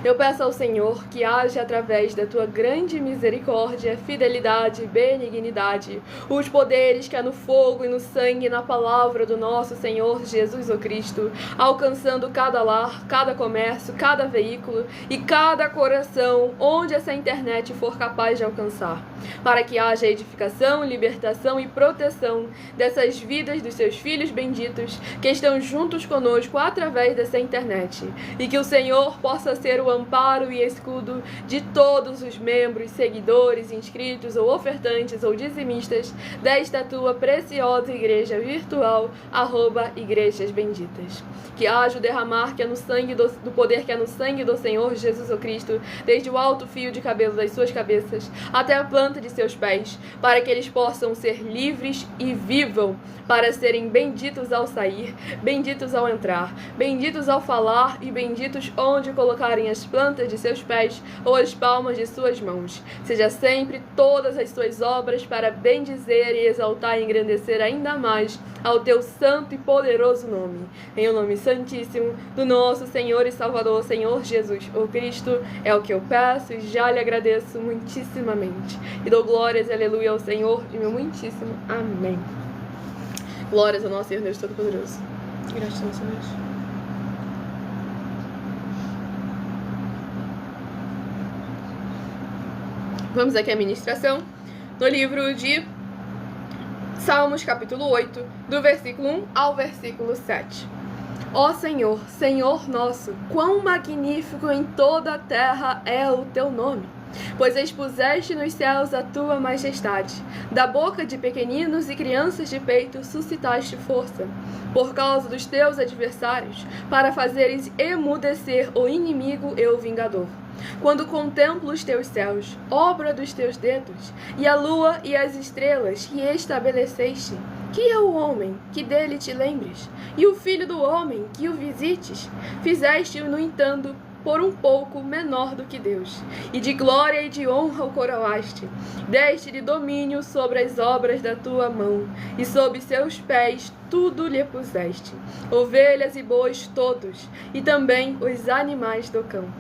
eu peço ao Senhor que age através da tua grande misericórdia, fidelidade e benignidade, os poderes que há no fogo e no sangue e na palavra do nosso Senhor Jesus o Cristo, alcançando cada lar, cada comércio, cada veículo e cada coração onde essa internet for capaz de alcançar, para que haja edificação, libertação e proteção dessas vidas dos seus filhos benditos que estão juntos conosco através dessa internet, e que o Senhor possa ser o amparo e escudo de todos os membros, seguidores, inscritos ou ofertantes ou dizimistas desta tua preciosa igreja virtual, @Igrejas Benditas. Que haja o derramar que é no sangue do poder que é no sangue do Senhor Jesus o Cristo, desde o alto fio de cabelo das suas cabeças até a planta de seus pés, para que eles possam ser livres e vivam, para serem benditos ao sair, benditos ao entrar, benditos ao falar e benditos onde colocarem as plantas de seus pés ou as palmas de suas mãos. Seja sempre todas as suas obras para bendizer e exaltar e engrandecer ainda mais ao teu santo e poderoso nome. Em o nome santíssimo do nosso Senhor e Salvador, Senhor Jesus, o Cristo, é o que eu peço e já lhe agradeço muitíssimamente. E dou glórias e aleluia ao Senhor e meu muitíssimo amém. Glórias ao nosso Senhor Deus Todo-Poderoso. Graças a Deus. Vamos aqui à ministração no livro de Salmos, capítulo 8, do versículo 1 ao versículo 7. Ó Senhor, Senhor nosso, quão magnífico em toda a terra é o teu nome! Pois expuseste nos céus a tua majestade. Da boca de pequeninos e crianças de peito suscitaste força, por causa dos teus adversários, para fazeres emudecer o inimigo e o vingador. Quando contemplo os teus céus, obra dos teus dedos, e a lua e as estrelas que estabeleceste, que é o homem que dele te lembres, e o filho do homem que o visites? Fizeste-o, no entanto, por um pouco menor do que Deus, e de glória e de honra o coroaste. Deste-lhe domínio sobre as obras da tua mão, e sob seus pés tudo lhe puseste, ovelhas e bois todos, e também os animais do campo.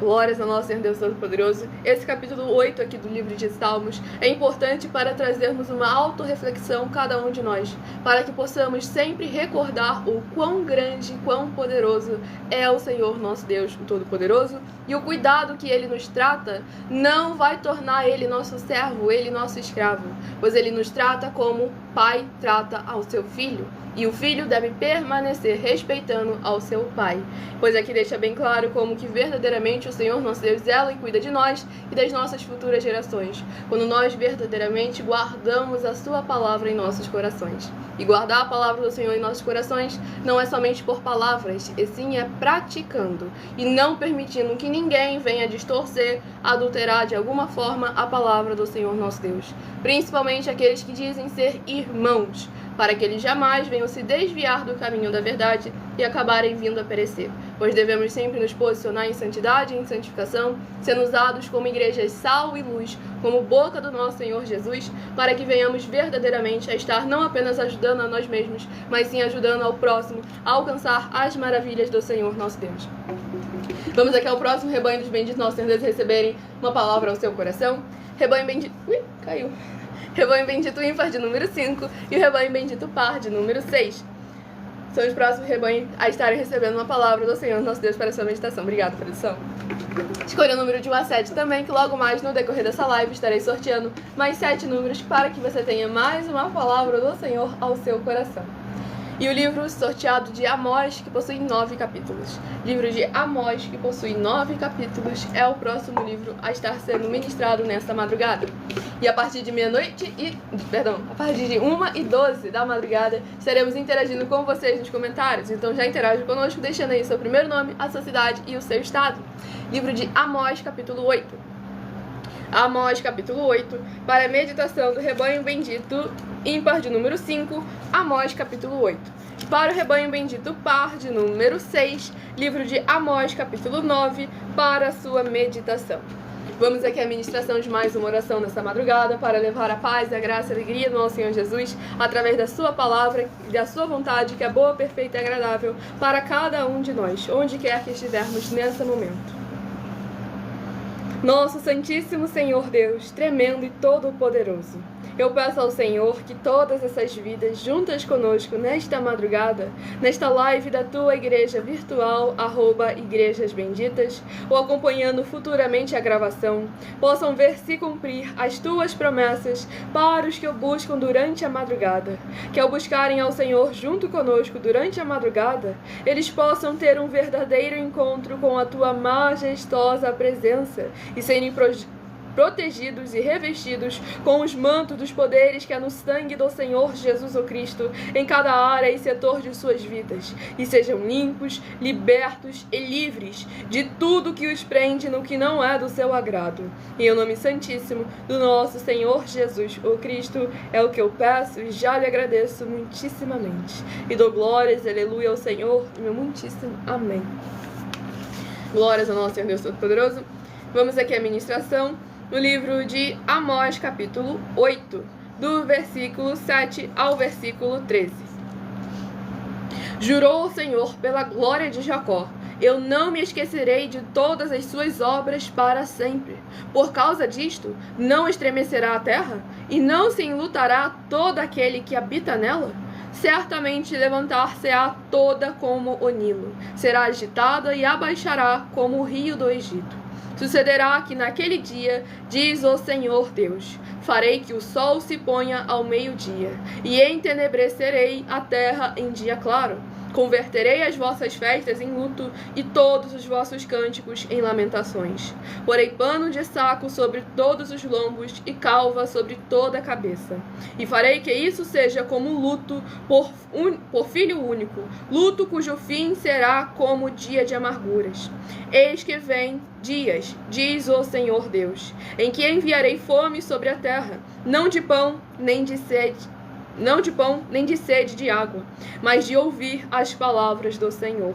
Glórias ao nosso Senhor Deus Todo-Poderoso. Esse capítulo 8 aqui do livro de Salmos é importante para trazermos uma autorreflexão, cada um de nós, para que possamos sempre recordar o quão grande, quão poderoso é o Senhor nosso Deus, o Todo-Poderoso, e o cuidado que Ele nos trata não vai tornar Ele nosso servo, Ele nosso escravo, pois Ele nos trata como pai trata ao seu filho. E o filho deve permanecer respeitando ao seu pai, pois aqui deixa bem claro como que verdadeiramente o Senhor nosso Deus zela e cuida de nós e das nossas futuras gerações, quando nós verdadeiramente guardamos a sua palavra em nossos corações. E guardar a palavra do Senhor em nossos corações não é somente por palavras, e sim é praticando e não permitindo que ninguém venha distorcer, adulterar de alguma forma a palavra do Senhor nosso Deus, principalmente aqueles que dizem ser irmãos, para que eles jamais venham se desviar do caminho da verdade e acabarem vindo a perecer. Pois devemos sempre nos posicionar em santidade e em santificação, sendo usados como igrejas sal e luz, como boca do nosso Senhor Jesus, para que venhamos verdadeiramente a estar não apenas ajudando a nós mesmos, mas sim ajudando ao próximo a alcançar as maravilhas do Senhor nosso Deus. Vamos aqui ao próximo rebanho dos benditos nossos Senhor Deus receberem uma palavra ao seu coração. Rebanho bendito... caiu. Rebanho bendito ímpar de número 5 e o rebanho bendito par de número 6. São os próximos rebanhos a estarem recebendo uma palavra do Senhor nosso Deus para a sua meditação. Obrigada, produção. Escolha o número de 1 a 7 também, que logo mais no decorrer dessa live estarei sorteando mais 7 números para que você tenha mais uma palavra do Senhor ao seu coração. E o livro sorteado de Amós, que possui 9 capítulos. Livro de Amós, que possui 9 capítulos, é o próximo livro a estar sendo ministrado nesta madrugada. E a partir de a partir de 1h12 da madrugada, estaremos interagindo com vocês nos comentários. Então já interage conosco, deixando aí seu primeiro nome, a sua cidade e o seu estado. Livro de Amós, capítulo 8. Amós, capítulo 8, para a meditação do rebanho bendito ímpar de número 5, Amós, capítulo 8. Para o rebanho bendito par de número 6, livro de Amós, capítulo 9, para a sua meditação. Vamos aqui à ministração de mais uma oração nessa madrugada para levar a paz, a graça e a alegria do nosso Senhor Jesus através da sua palavra e da sua vontade, que é boa, perfeita e agradável para cada um de nós, onde quer que estivermos nesse momento. Nosso Santíssimo Senhor Deus, tremendo e todo-poderoso, eu peço ao Senhor que todas essas vidas juntas conosco nesta madrugada, nesta live da tua igreja virtual, @Igrejas Benditas, ou acompanhando futuramente a gravação, possam ver se cumprir as tuas promessas para os que o buscam durante a madrugada. Que ao buscarem ao Senhor junto conosco durante a madrugada, eles possam ter um verdadeiro encontro com a tua majestosa presença e serem protegidos e revestidos com os mantos dos poderes que há no sangue do Senhor Jesus o Cristo em cada área e setor de suas vidas, e sejam limpos, libertos e livres de tudo que os prende no que não é do seu agrado. Em o nome santíssimo do nosso Senhor Jesus o Cristo é o que eu peço e já lhe agradeço muitíssimamente. E dou glórias, aleluia, ao Senhor, meu muitíssimo amém. Glórias ao nosso Senhor Deus Todo-Poderoso. Vamos aqui à ministração no livro de Amós, capítulo 8, do versículo 7 ao versículo 13. Jurou o Senhor pela glória de Jacó: eu não me esquecerei de todas as suas obras para sempre. Por causa disto, não estremecerá a terra, e não se enlutará todo aquele que habita nela? Certamente levantar-se-á toda como o Nilo, será agitada e abaixará como o rio do Egito. Sucederá que naquele dia, diz o Senhor Deus, farei que o sol se ponha ao meio-dia, e entenebrecerei a terra em dia claro. Converterei as vossas festas em luto e todos os vossos cânticos em lamentações. Porei pano de saco sobre todos os lombos e calva sobre toda a cabeça. E farei que isso seja como luto por filho único, luto cujo fim será como dia de amarguras. Eis que vem dias, diz o Senhor Deus, em que enviarei fome sobre a terra, não de pão nem de sede de água, mas de ouvir as palavras do Senhor.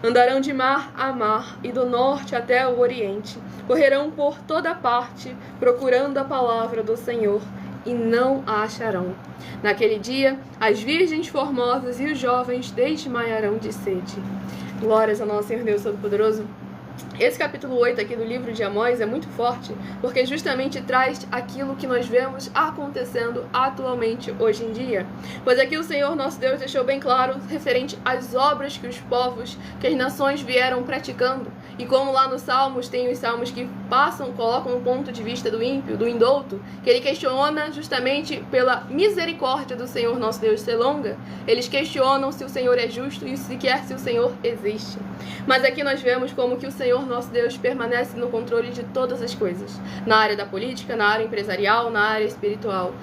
Andarão de mar a mar e do norte até o oriente. Correrão por toda parte, procurando a palavra do Senhor, e não a acharão. Naquele dia, as virgens formosas e os jovens desmaiarão de sede. Glórias ao nosso Senhor Deus Todo-Poderoso. Esse capítulo 8 aqui do livro de Amós é muito forte, porque justamente traz aquilo que nós vemos acontecendo atualmente hoje em dia. Pois aqui o Senhor nosso Deus deixou bem claro referente às obras que os povos, que as nações vieram praticando. E como lá nos Salmos, tem os Salmos que colocam o ponto de vista do ímpio, do indouto, que ele questiona justamente pela misericórdia do Senhor nosso Deus ser longa. Eles questionam se o Senhor é justo e sequer se o Senhor existe. Mas aqui nós vemos como que o Senhor nosso Deus permanece no controle de todas as coisas. Na área da política, na área empresarial, na área espiritual.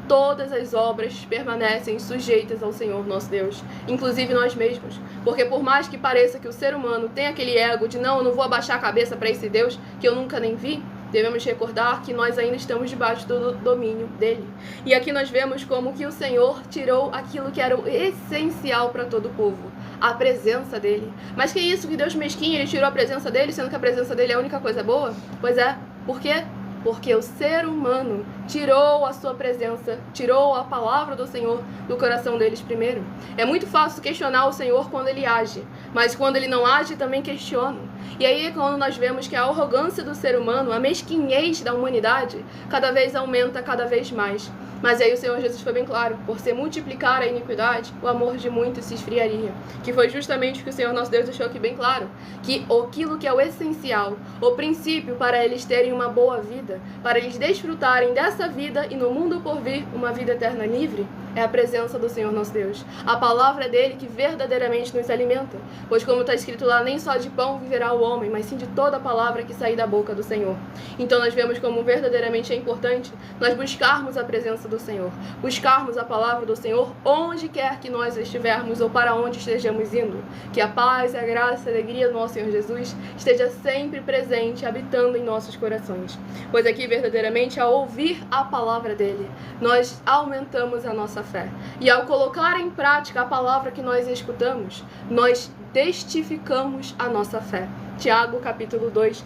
Todas as obras permanecem sujeitas ao Senhor nosso Deus, inclusive nós mesmos. Porque por mais que pareça que o ser humano tem aquele ego de não, eu não vou abaixar a cabeça para esse Deus que eu nunca nem vi, devemos recordar que nós ainda estamos debaixo do domínio dele. E aqui nós vemos como que o Senhor tirou aquilo que era o essencial para todo o povo, a presença dele. Mas que isso, que Deus mesquinho, ele tirou a presença dele, sendo que a presença dele é a única coisa boa? Pois é, por quê? Porque o ser humano tirou a sua presença, tirou a palavra do Senhor do coração deles primeiro. É muito fácil questionar o Senhor quando ele age, mas quando ele não age, também questionam. E aí é quando nós vemos que a arrogância do ser humano, a mesquinhez da humanidade, cada vez aumenta cada vez mais. Mas aí o Senhor Jesus foi bem claro, por se multiplicar a iniquidade, o amor de muitos se esfriaria. Que foi justamente o que o Senhor nosso Deus deixou aqui bem claro, que aquilo que é o essencial, o princípio para eles terem uma boa vida, para eles desfrutarem dessa vida e no mundo por vir uma vida eterna livre, é a presença do Senhor nosso Deus. A palavra dele que verdadeiramente nos alimenta. Pois como está escrito lá, nem só de pão viverá o homem, mas sim de toda a palavra que sair da boca do Senhor. Então nós vemos como verdadeiramente é importante nós buscarmos a presença do Senhor. Buscarmos a palavra do Senhor onde quer que nós estivermos ou para onde estejamos indo. Que a paz, a graça, a alegria do nosso Senhor Jesus esteja sempre presente, habitando em nossos corações. Pois aqui verdadeiramente ao ouvir a palavra dele, nós aumentamos a nossa fé. E ao colocar em prática a palavra que nós escutamos, nós testificamos a nossa fé. Tiago, capítulo 2,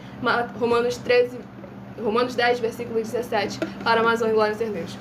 Romanos 10, versículo 17, para mais uma glória a Deus.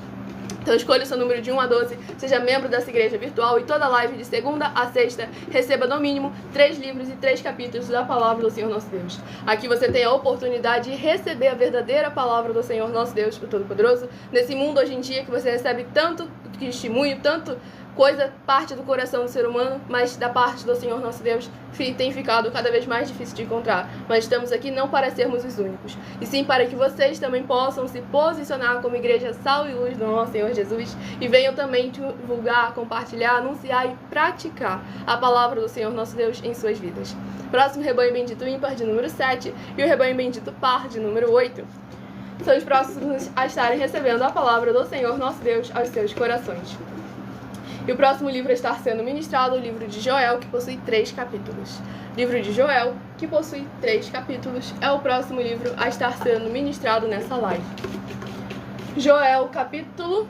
Então escolha o seu número de 1 a 12, seja membro dessa igreja virtual e toda live de segunda a sexta receba no mínimo 3 livros e 3 capítulos da palavra do Senhor nosso Deus. Aqui você tem a oportunidade de receber a verdadeira palavra do Senhor nosso Deus, o Todo-Poderoso, nesse mundo hoje em dia que você recebe tanto testemunho, tanto coisa parte do coração do ser humano, mas da parte do Senhor nosso Deus tem ficado cada vez mais difícil de encontrar. Mas estamos aqui não para sermos os únicos, e sim para que vocês também possam se posicionar como igreja sal e luz do nosso Senhor Jesus, e venham também divulgar, compartilhar, anunciar e praticar a palavra do Senhor nosso Deus em suas vidas. Próximo rebanho bendito ímpar de número 7 e o rebanho bendito par de número 8 são os próximos a estarem recebendo a palavra do Senhor nosso Deus aos seus corações. E o próximo livro a estar sendo ministrado é o livro de Joel, que possui 3 capítulos. Livro de Joel, que possui 3 capítulos, é o próximo livro a estar sendo ministrado nessa live. Joel, capítulo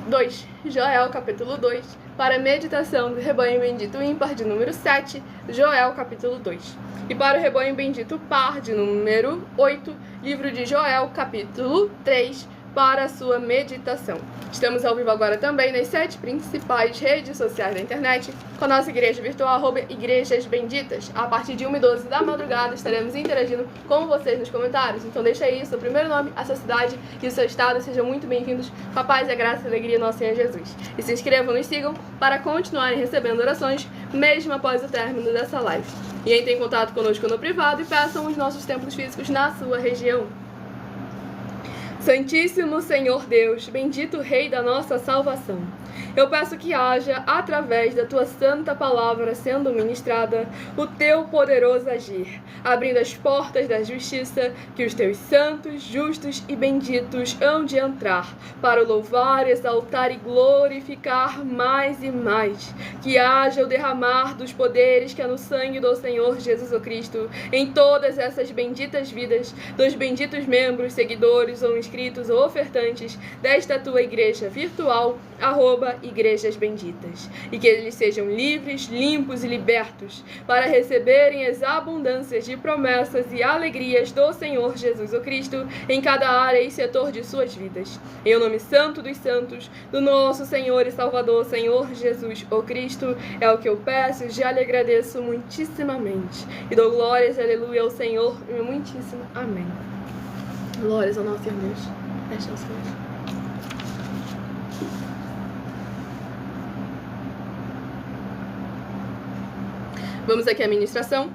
2. Joel, capítulo 2, para a meditação do rebanho bendito ímpar de número 7, Joel, capítulo 2. E para o rebanho bendito par de número 8, livro de Joel, capítulo 3, para a sua meditação. Estamos ao vivo agora também nas 7 principais redes sociais da internet, com a nossa igreja virtual, @Igrejas Benditas. A partir de 1h12 da madrugada estaremos interagindo com vocês nos comentários. Então deixa aí o seu primeiro nome, a sua cidade e o seu estado. Sejam muito bem-vindos. Com a paz, a graça e a alegria do nosso Senhor Jesus. E se inscrevam, nos sigam para continuarem recebendo orações, mesmo após o término dessa live. E entrem em contato conosco no privado e peçam os nossos templos físicos na sua região. Santíssimo Senhor Deus, bendito Rei da nossa salvação, eu peço que haja, através da tua santa palavra sendo ministrada, o teu poderoso agir, abrindo as portas da justiça, que os teus santos, justos e benditos hão de entrar, para o louvar, exaltar e glorificar mais e mais. Que haja o derramar dos poderes que há no sangue do Senhor Jesus o Cristo, em todas essas benditas vidas, dos benditos membros, seguidores ou inscritos ou ofertantes desta tua igreja virtual, @Igrejas Benditas, e que eles sejam livres, limpos e libertos para receberem as abundâncias de promessas e alegrias do Senhor Jesus o Cristo em cada área e setor de suas vidas. Em o nome santo dos santos, do nosso Senhor e Salvador, Senhor Jesus o Cristo, é o que eu peço e já lhe agradeço muitíssimamente. E dou glórias, aleluia, ao Senhor, muitíssimo. Amém. Glórias ao nosso Senhor Deus. Fecha os olhos. Vamos aqui à ministração,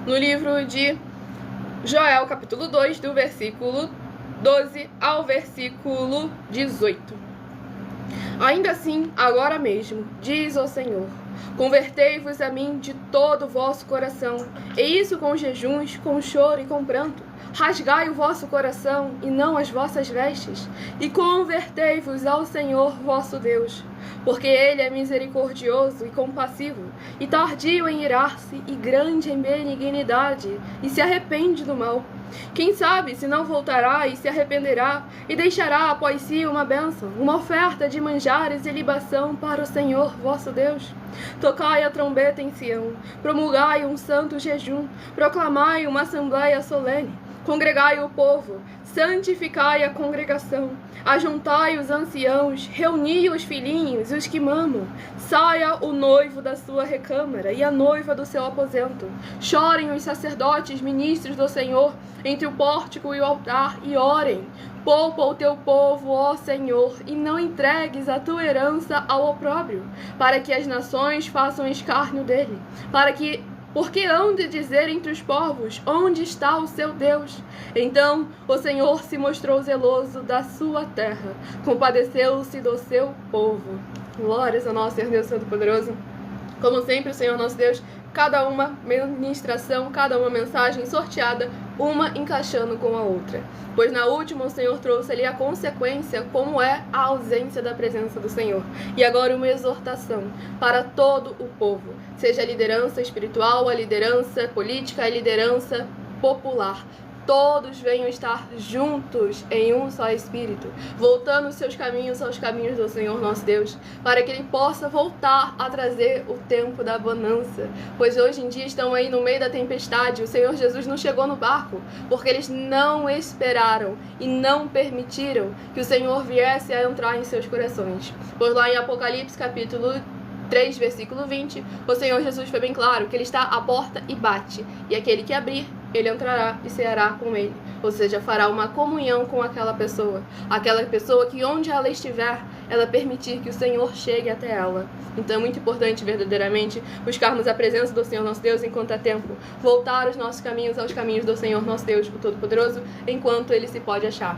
no livro de Joel, capítulo 2, do versículo 12 ao versículo 18. Ainda assim, agora mesmo, diz o Senhor, convertei-vos a mim de todo o vosso coração, e isso com jejuns, com choro e com pranto. Rasgai o vosso coração e não as vossas vestes, e convertei-vos ao Senhor vosso Deus, porque Ele é misericordioso e compassivo, e tardio em irar-se e grande em benignidade, e se arrepende do mal. Quem sabe se não voltará e se arrependerá, e deixará após si uma bênção, uma oferta de manjares e libação para o Senhor vosso Deus. Tocai a trombeta em Sião, promulgai um santo jejum, proclamai uma assembleia solene. Congregai o povo, santificai a congregação, ajuntai os anciãos, reuni os filhinhos e os que mamam. Saia o noivo da sua recâmara e a noiva do seu aposento. Chorem os sacerdotes, ministros do Senhor, entre o pórtico e o altar, e orem. Poupa o teu povo, ó Senhor, e não entregues a tua herança ao opróbrio, para que as nações façam escárnio dele, porque hão de dizer entre os povos, onde está o seu Deus? Então o Senhor se mostrou zeloso da sua terra, compadeceu-se do seu povo. Glórias ao nosso Senhor Deus Todo-Poderoso. Como sempre, o Senhor nosso Deus, cada uma ministração, cada uma mensagem sorteada, uma encaixando com a outra. Pois na última o Senhor trouxe ali a consequência, como é a ausência da presença do Senhor. E agora uma exortação para todo o povo, seja a liderança espiritual, a liderança política, a liderança popular. Todos venham estar juntos em um só Espírito, voltando os seus caminhos aos caminhos do Senhor nosso Deus, para que Ele possa voltar a trazer o tempo da bonança. Pois hoje em dia estão aí no meio da tempestade, o Senhor Jesus não chegou no barco, porque eles não esperaram e não permitiram que o Senhor viesse a entrar em seus corações. Pois lá em Apocalipse, capítulo 3, versículo 20, o Senhor Jesus foi bem claro que Ele está à porta e bate, e aquele que abrir, Ele entrará e ceará com ele, ou seja, fará uma comunhão com aquela pessoa que onde ela estiver, ela permitir que o Senhor chegue até ela. Então é muito importante verdadeiramente buscarmos a presença do Senhor nosso Deus enquanto há tempo, voltar os nossos caminhos aos caminhos do Senhor nosso Deus, o Todo-Poderoso, enquanto Ele se pode achar.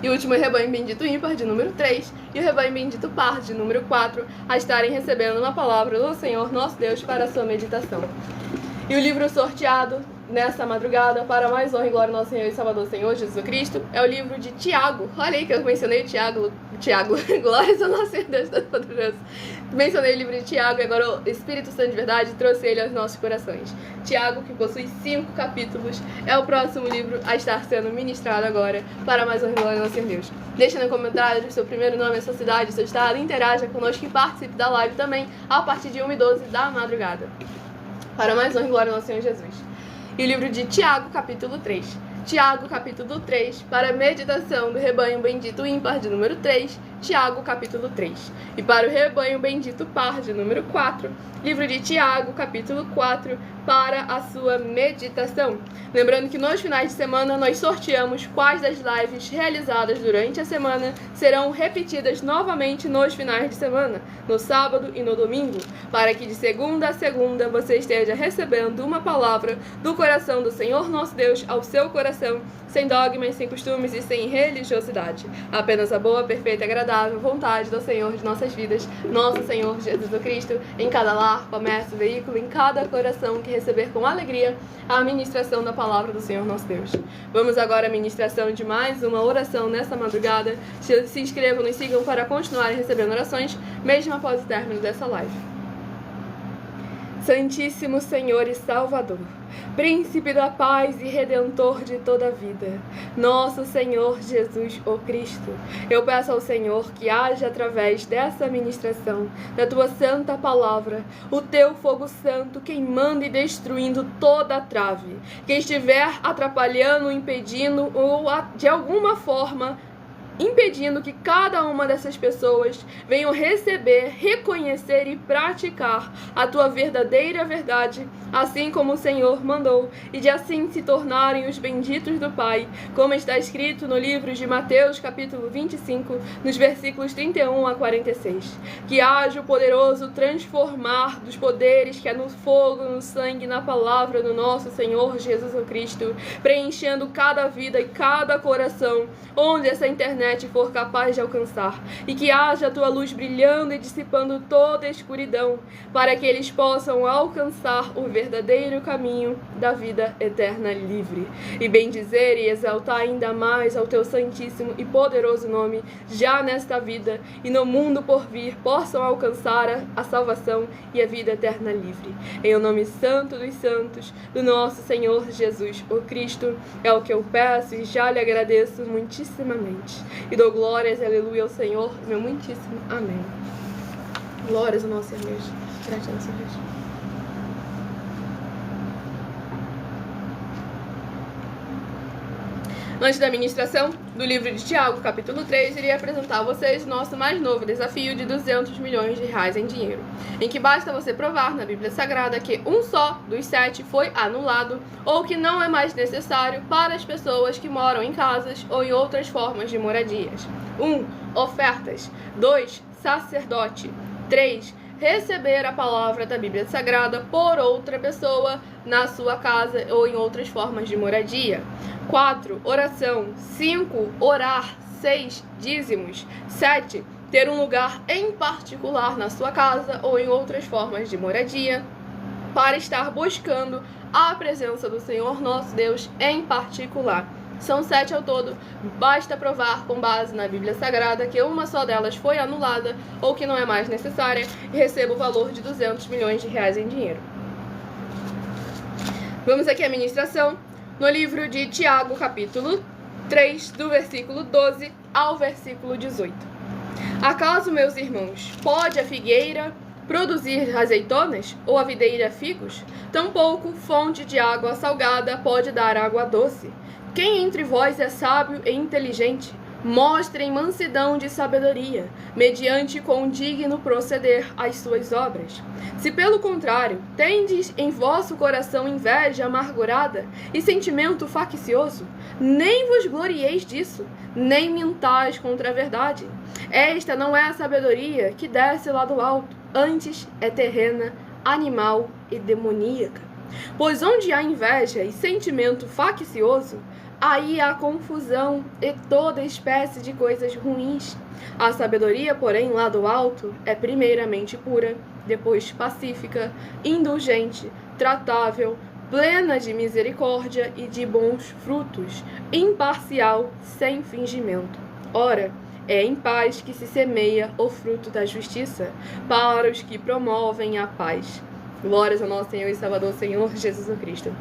E o último é o rebanho bendito ímpar, de número 3, e o rebanho bendito par, de número 4, a estarem recebendo uma palavra do Senhor nosso Deus para a sua meditação. E o livro sorteado nessa madrugada, para mais honra e glória do nosso Senhor e Salvador, Senhor Jesus Cristo, é o livro de Tiago. Olha aí que eu mencionei Tiago, glórias ao nosso Senhor Deus Todo-Poderoso. Mencionei o livro de Tiago e agora o Espírito Santo de verdade trouxe ele aos nossos corações. Tiago, que possui 5 capítulos, é o próximo livro a estar sendo ministrado agora, para mais honra e glória do nosso Senhor Deus. Deixa no comentário o seu primeiro nome, a sua cidade, o seu estado, interaja conosco e participe da live também, a partir de 1h12 da madrugada. Para mais honra e glória do nosso Senhor Jesus. E o livro de Tiago, capítulo 3. Tiago, capítulo 3, para a meditação do rebanho bendito ímpar de número 3, Tiago, capítulo 3. E para o rebanho bendito par de número 4, livro de Tiago, capítulo 4, para a sua meditação. Lembrando que nos finais de semana nós sorteamos quais das lives realizadas durante a semana serão repetidas novamente nos finais de semana, no sábado e no domingo, para que de segunda a segunda você esteja recebendo uma palavra do coração do Senhor nosso Deus ao seu coração, sem dogmas, sem costumes e sem religiosidade. Apenas a boa, perfeita e agradável vontade do Senhor de nossas vidas, nosso Senhor Jesus Cristo, em cada lar, comércio, veículo, em cada coração que receber com alegria a ministração da palavra do Senhor nosso Deus. Vamos agora à ministração de mais uma oração nessa madrugada. Se inscrevam, nos sigam para continuarem recebendo orações, mesmo após o término dessa live. Santíssimo Senhor e Salvador, Príncipe da paz e Redentor de toda a vida, nosso Senhor Jesus, o Cristo, eu peço ao Senhor que haja através dessa ministração, da Tua santa palavra, o Teu fogo santo queimando e destruindo toda a trave, que estiver atrapalhando, impedindo ou de alguma forma impedindo que cada uma dessas pessoas venham receber, reconhecer e praticar a Tua verdadeira verdade, assim como o Senhor mandou, e de assim se tornarem os benditos do Pai, como está escrito no livro de Mateus, capítulo 25, nos versículos 31 a 46. Que haja o poderoso transformar dos poderes que é no fogo, no sangue, na palavra do nosso Senhor Jesus Cristo, preenchendo cada vida e cada coração, onde essa internet for capaz de alcançar, e que haja a Tua luz brilhando e dissipando toda a escuridão, para que eles possam alcançar o verdadeiro caminho da vida eterna livre, e bendizer e exaltar ainda mais ao Teu santíssimo e poderoso nome, já nesta vida e no mundo por vir, possam alcançar a salvação e a vida eterna livre. Em o nome santo dos santos, do nosso Senhor Jesus, o Cristo, é o que eu peço e já lhe agradeço muitíssimamente. E dou glórias, aleluia, ao Senhor, meu muitíssimo amém. Glórias ao nosso Senhor Deus. Gratidão, Senhor Deus. Antes da ministração do livro de Tiago, capítulo 3, iria apresentar a vocês o nosso mais novo desafio de 200 milhões de reais em dinheiro, em que basta você provar na Bíblia Sagrada que um só dos 7 foi anulado ou que não é mais necessário para as pessoas que moram em casas ou em outras formas de moradias. 1. Ofertas. 2. Sacerdote. 3. Receber a palavra da Bíblia Sagrada por outra pessoa na sua casa ou em outras formas de moradia. 4. Oração. 5. Orar. 6. Dízimos. 7. Ter um lugar em particular na sua casa ou em outras formas de moradia para estar buscando a presença do Senhor nosso Deus em particular. São 7 ao todo, basta provar com base na Bíblia Sagrada que uma só delas foi anulada ou que não é mais necessária e receba o valor de 200 milhões de reais em dinheiro. Vamos aqui à ministração no livro de Tiago, capítulo 3, do versículo 12 ao versículo 18. Acaso, meus irmãos, pode a figueira produzir azeitonas ou a videira figos? Tampouco fonte de água salgada pode dar água doce. Quem entre vós é sábio e inteligente? Mostrem mansidão de sabedoria, mediante com digno proceder às suas obras. Se pelo contrário, tendes em vosso coração inveja amargurada e sentimento faccioso, nem vos glorieis disso, nem mintais contra a verdade. Esta não é a sabedoria que desce lá do alto, antes é terrena, animal e demoníaca. Pois onde há inveja e sentimento faccioso, aí há confusão e toda espécie de coisas ruins. A sabedoria, porém, lá do alto, é primeiramente pura, depois pacífica, indulgente, tratável, plena de misericórdia e de bons frutos, imparcial, sem fingimento. Ora, é em paz que se semeia o fruto da justiça, para os que promovem a paz. Glórias ao nosso Senhor e Salvador, Senhor Jesus Cristo.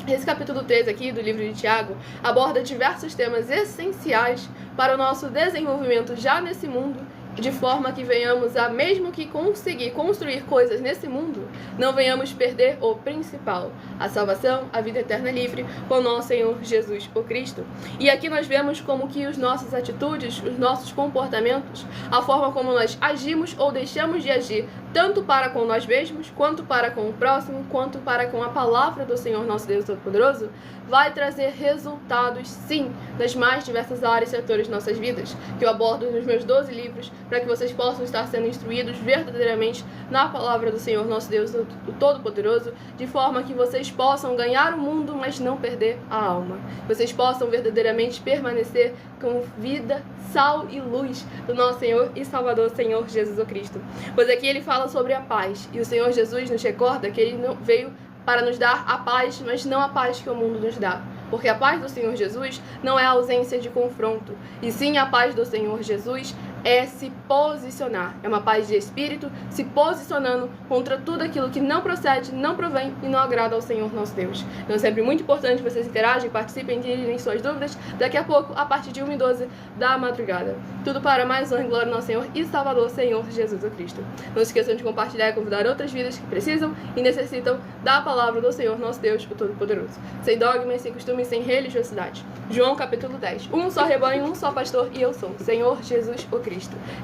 Esse capítulo 3 aqui do livro de Tiago aborda diversos temas essenciais para o nosso desenvolvimento já nesse mundo de forma que venhamos a, mesmo que conseguir construir coisas nesse mundo, não venhamos perder o principal, a salvação, a vida eterna livre, com o nosso Senhor Jesus, o Cristo. E aqui nós vemos como que as nossas atitudes, os nossos comportamentos, a forma como nós agimos ou deixamos de agir, tanto para com nós mesmos, quanto para com o próximo, quanto para com a palavra do Senhor nosso Deus Todo-Poderoso, vai trazer resultados, sim, nas mais diversas áreas e setores de nossas vidas, que eu abordo nos meus 12 livros, para que vocês possam estar sendo instruídos verdadeiramente na palavra do Senhor nosso Deus Todo-Poderoso, de forma que vocês possam ganhar o mundo, mas não perder a alma. Vocês possam verdadeiramente permanecer com vida, sal e luz do nosso Senhor e Salvador, Senhor Jesus Cristo. Pois aqui ele fala sobre a paz, e o Senhor Jesus nos recorda que ele não veio para nos dar a paz, mas não a paz que o mundo nos dá. Porque a paz do Senhor Jesus não é a ausência de confronto, e sim a paz do Senhor Jesus é se posicionar. É uma paz de espírito se posicionando contra tudo aquilo que não procede, não provém e não agrada ao Senhor nosso Deus. Então é sempre muito importante que vocês interagem, participem, tirem suas dúvidas. Daqui a pouco, a partir de 1h12 da madrugada. Tudo para mais honra e glória ao nosso Senhor e Salvador, Senhor Jesus Cristo. Não se esqueçam de compartilhar e convidar outras vidas que precisam e necessitam da palavra do Senhor nosso Deus, o Todo-Poderoso. Sem dogmas, sem costumes, sem religiosidade. João capítulo 10. Um só rebanho, um só pastor e eu sou o Senhor Jesus o Cristo.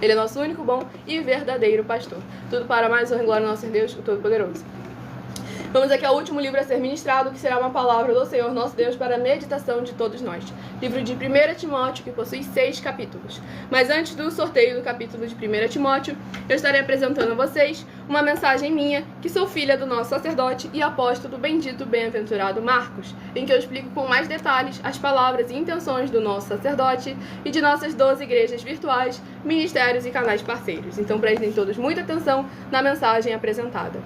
Ele é nosso único bom e verdadeiro pastor. Tudo para mais honra e glória ao nosso Deus, o Todo-Poderoso. Vamos aqui ao último livro a ser ministrado, que será uma palavra do Senhor nosso Deus para a meditação de todos nós. Livro de 1 Timóteo, que possui 6 capítulos. Mas antes do sorteio do capítulo de 1 Timóteo, eu estarei apresentando a vocês uma mensagem minha, que sou filha do nosso sacerdote e apóstolo bendito bem-aventurado Marcos, em que eu explico com mais detalhes as palavras e intenções do nosso sacerdote e de nossas 12 igrejas virtuais, ministérios e canais parceiros. Então prestem todos muita atenção na mensagem apresentada.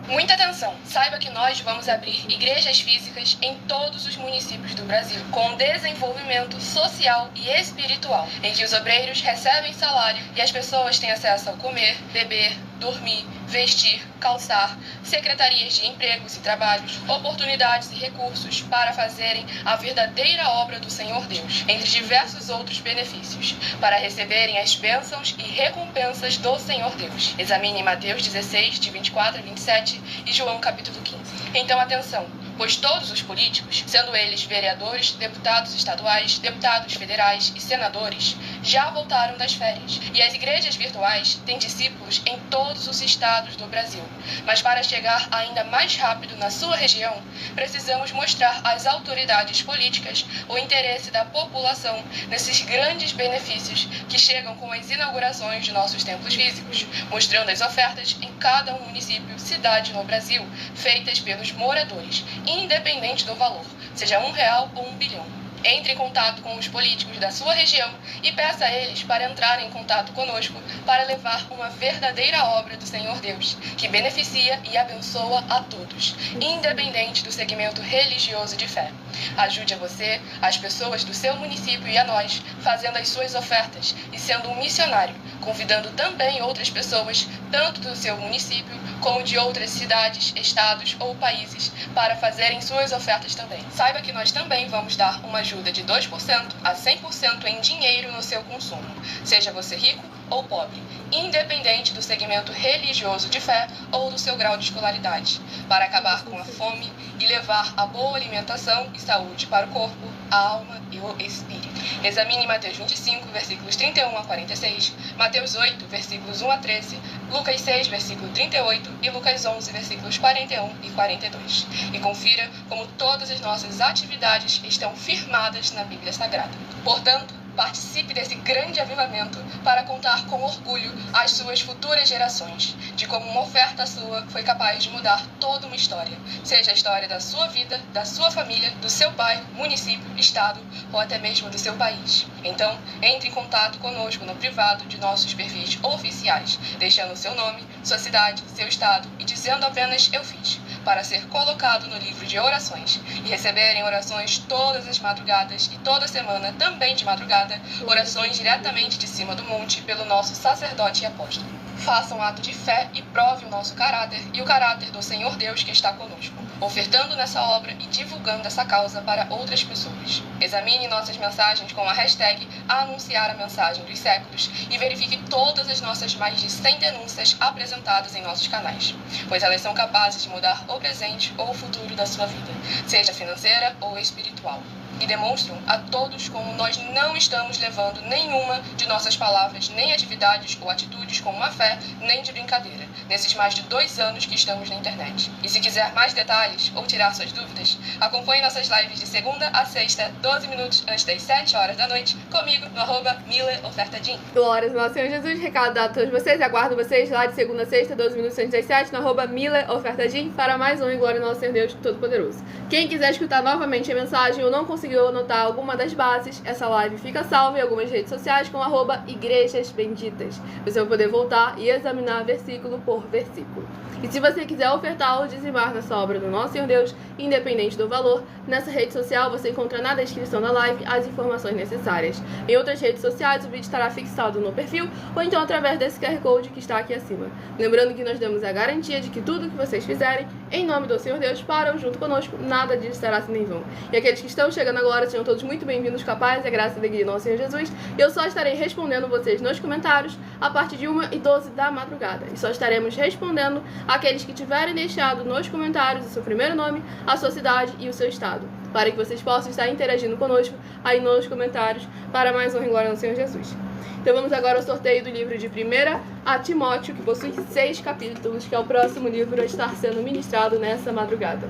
Muita atenção! Saiba que nós vamos abrir igrejas físicas em todos os municípios do Brasil, com desenvolvimento social e espiritual, em que os obreiros recebem salário e as pessoas têm acesso ao comer, beber, dormir, vestir, calçar, secretarias de empregos e trabalhos, oportunidades e recursos para fazerem a verdadeira obra do Senhor Deus, entre diversos outros benefícios, para receberem as bênçãos e recompensas do Senhor Deus. Examine Mateus 16, de 24 a 27 e João capítulo 15. Então atenção! Pois todos os políticos, sendo eles vereadores, deputados estaduais, deputados federais e senadores, já voltaram das férias, e as igrejas virtuais têm discípulos em todos os estados do Brasil. Mas para chegar ainda mais rápido na sua região, precisamos mostrar às autoridades políticas o interesse da população nesses grandes benefícios que chegam com as inaugurações de nossos templos físicos, mostrando as ofertas em cada município, cidade no Brasil, feitas pelos moradores, independente do valor, seja R$1 ou 1 bilhão. Entre em contato com os políticos da sua região e peça a eles para entrarem em contato conosco para levar uma verdadeira obra do Senhor Deus, que beneficia e abençoa a todos, independente do segmento religioso de fé. Ajude a você, as pessoas do seu município e a nós, fazendo as suas ofertas e sendo um missionário, convidando também outras pessoas, tanto do seu município como de outras cidades, estados ou países, para fazerem suas ofertas também. Saiba que nós também vamos dar uma ajuda de 2% a 100% em dinheiro no seu consumo, seja você rico ou pobre, independente do segmento religioso de fé ou do seu grau de escolaridade, para acabar com a fome e levar a boa alimentação e saúde para o corpo, a alma e o espírito. Examine Mateus 25, versículos 31 a 46, Mateus 8, versículos 1 a 13, Lucas 6, versículo 38 e Lucas 11, versículos 41 e 42. E confira como todas as nossas atividades estão firmadas na Bíblia Sagrada. Portanto, participe desse grande avivamento para contar com orgulho às suas futuras gerações, de como uma oferta sua foi capaz de mudar toda uma história, seja a história da sua vida, da sua família, do seu bairro, município, estado ou até mesmo do seu país. Então, entre em contato conosco no privado de nossos perfis oficiais, deixando seu nome, sua cidade, seu estado e dizendo apenas "eu fiz", para ser colocado no livro de orações e receberem orações todas as madrugadas e toda semana, também de madrugada, orações diretamente de cima do monte pelo nosso sacerdote e apóstolo. Faça um ato de fé e prove o nosso caráter e o caráter do Senhor Deus que está conosco. ofertando nessa obra e divulgando essa causa para outras pessoas. Examine nossas mensagens com a hashtag Anunciar a Mensagem dos Séculos e verifique todas as nossas mais de 100 denúncias apresentadas em nossos canais, pois elas são capazes de mudar o presente ou o futuro da sua vida, seja financeira ou espiritual. E demonstram a todos como nós não estamos levando nenhuma de nossas palavras, nem atividades ou atitudes com má fé, nem de brincadeira, nesses mais de 2 anos que estamos na internet. E se quiser mais detalhes ou tirar suas dúvidas, acompanhe nossas lives de segunda a sexta, 12 minutos antes das 7 horas da noite, comigo no @MileOfertaDim.
Glórias ao nosso Senhor Jesus, recado dado a todos vocês, aguardo vocês lá de segunda a sexta, 12 minutos antes das 7, no @MileOfertaDim, para mais um e glória ao nosso Senhor Deus Todo-Poderoso. Quem quiser escutar novamente a mensagem ou não conseguiu anotar alguma das bases, essa live fica salva em algumas redes sociais com @Igrejas Benditas. Você vai poder voltar e examinar versículo por versículo. E se você quiser ofertar ou dizimar nessa obra do nosso Senhor Deus, independente do valor, nessa rede social você encontra na descrição da live as informações necessárias. Em outras redes sociais o vídeo estará fixado no perfil ou então através desse QR Code que está aqui acima. Lembrando que nós damos a garantia de que tudo que vocês fizerem, em nome do Senhor Deus, para ou junto conosco, nada disso estará sendo em vão. E aqueles que estão chegando agora, sejam todos muito bem-vindos, com a paz e a graça e a alegria do nosso Senhor Jesus. Eu só estarei respondendo vocês nos comentários a partir de 1h12 da madrugada. E só estaremos respondendo aqueles que tiverem deixado nos comentários o seu primeiro nome, a sua cidade e o seu estado, para que vocês possam estar interagindo conosco aí nos comentários para mais honra e glória no Senhor Jesus. Então vamos agora ao sorteio do livro de 1 a Timóteo, que possui 6 capítulos, que é o próximo livro a estar sendo ministrado nessa madrugada.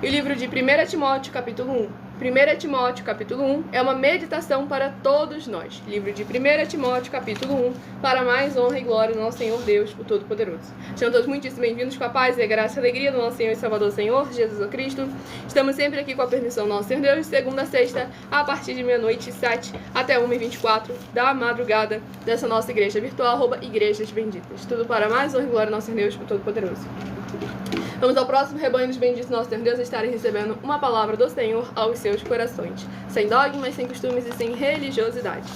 E o livro de 1 Timóteo, capítulo 1. 1 Timóteo, capítulo 1, é uma meditação para todos nós. Livro de 1 Timóteo, capítulo 1, para mais honra e glória do nosso Senhor Deus, o Todo-Poderoso. Sejam todos muitíssimo bem-vindos, com a paz e a graça e a alegria do nosso Senhor e Salvador Senhor, Jesus Cristo. Estamos sempre aqui com a permissão do nosso Senhor Deus, segunda a sexta, a partir de meia-noite e 7 até 1h24 da madrugada, dessa nossa igreja virtual, @Igrejas Benditas. Tudo para mais honra e glória do nosso Senhor Deus, o Todo-Poderoso. Vamos ao próximo rebanho dos benditos do nosso Senhor Deus, estarem recebendo uma palavra do Senhor aos seus corações, sem dogmas, sem costumes e sem religiosidade.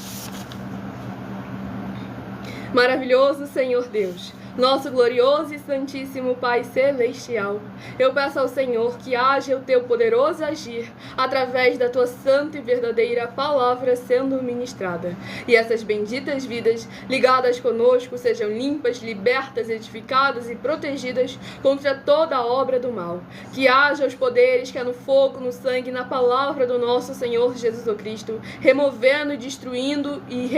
Maravilhoso Senhor Deus, nosso glorioso e santíssimo Pai Celestial, eu peço ao Senhor que haja o teu poderoso agir através da tua santa e verdadeira palavra sendo ministrada, e essas benditas vidas ligadas conosco sejam limpas, libertas, edificadas e protegidas contra toda a obra do mal. Que haja os poderes que é no fogo, no sangue, na palavra do nosso Senhor Jesus Cristo, removendo e destruindo e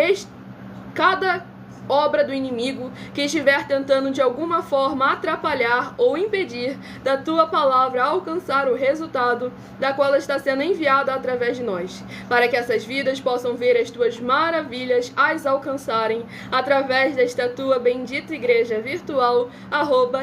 cada obra do inimigo que estiver tentando de alguma forma atrapalhar ou impedir da tua palavra alcançar o resultado da qual ela está sendo enviada através de nós, para que essas vidas possam ver as tuas maravilhas as alcançarem através desta tua bendita igreja virtual,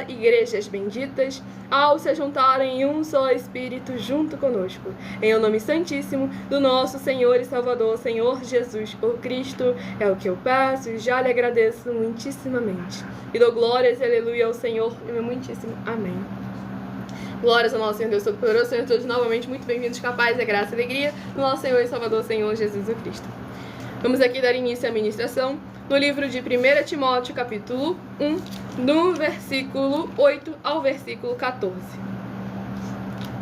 @Igrejas Benditas, ao se juntarem em um só Espírito junto conosco. Em o nome santíssimo do nosso Senhor e Salvador, Senhor Jesus, o Cristo, é o que eu peço e já lhe agradeço muitíssimamente. E dou glórias e aleluia ao Senhor e meu muitíssimo amém. Glórias ao nosso Senhor Deus Todo-Poderoso. Sejam todos novamente muito bem-vindos, com a paz, a graça e a alegria do nosso Senhor e Salvador, Senhor Jesus o Cristo. Vamos aqui dar início à ministração no livro de 1 Timóteo, capítulo 1, do versículo 8 ao versículo 14.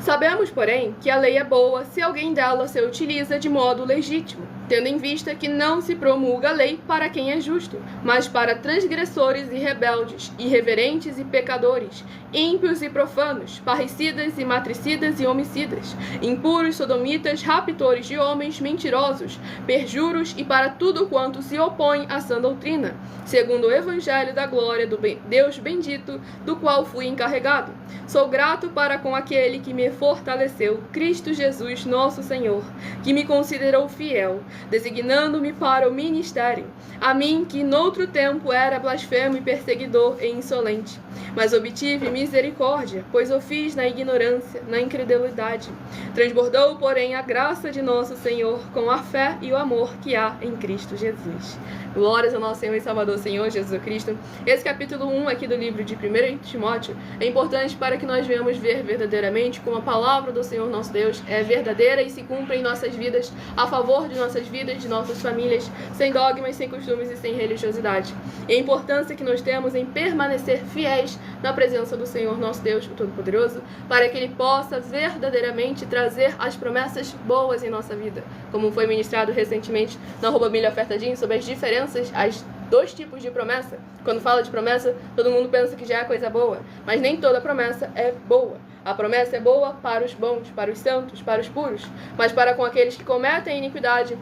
Sabemos, porém, que a lei é boa se alguém dela se utiliza de modo legítimo, tendo em vista que não se promulga a lei para quem é justo, mas para transgressores e rebeldes, irreverentes e pecadores, ímpios e profanos, parricidas e matricidas e homicidas, impuros, sodomitas, raptores de homens, mentirosos, perjuros e para tudo quanto se opõe à sã doutrina, segundo o evangelho da glória do Deus bendito, do qual fui encarregado. Sou grato para com aquele que me fortaleceu, Cristo Jesus, nosso Senhor, que me considerou fiel, designando-me para o ministério, a mim que noutro tempo era blasfemo e perseguidor e insolente, mas obtive misericórdia, pois o fiz na ignorância, na incredulidade. Transbordou, porém, a graça de nosso Senhor com a fé e o amor que há em Cristo Jesus. Glórias ao nosso Senhor e Salvador, Senhor Jesus Cristo. Esse capítulo 1 aqui do livro de 1 Timóteo é importante para que nós venhamos ver verdadeiramente como a palavra do Senhor nosso Deus é verdadeira e se cumpre em nossas vidas, a favor de nossas vidas, de nossas famílias, sem dogmas, sem costumes e sem religiosidade. E a importância que nós temos em permanecer fiéis na presença do Senhor nosso Deus, o Todo-Poderoso, para que Ele possa verdadeiramente trazer as promessas boas em nossa vida, como foi ministrado recentemente na @milhaofertadinho sobre as diferenças, as dois tipos de promessa. Quando fala de promessa, todo mundo pensa que já é coisa boa, mas nem toda promessa é boa. A promessa é boa para os bons, para os santos, para os puros, mas para com aqueles que cometem iniquidade,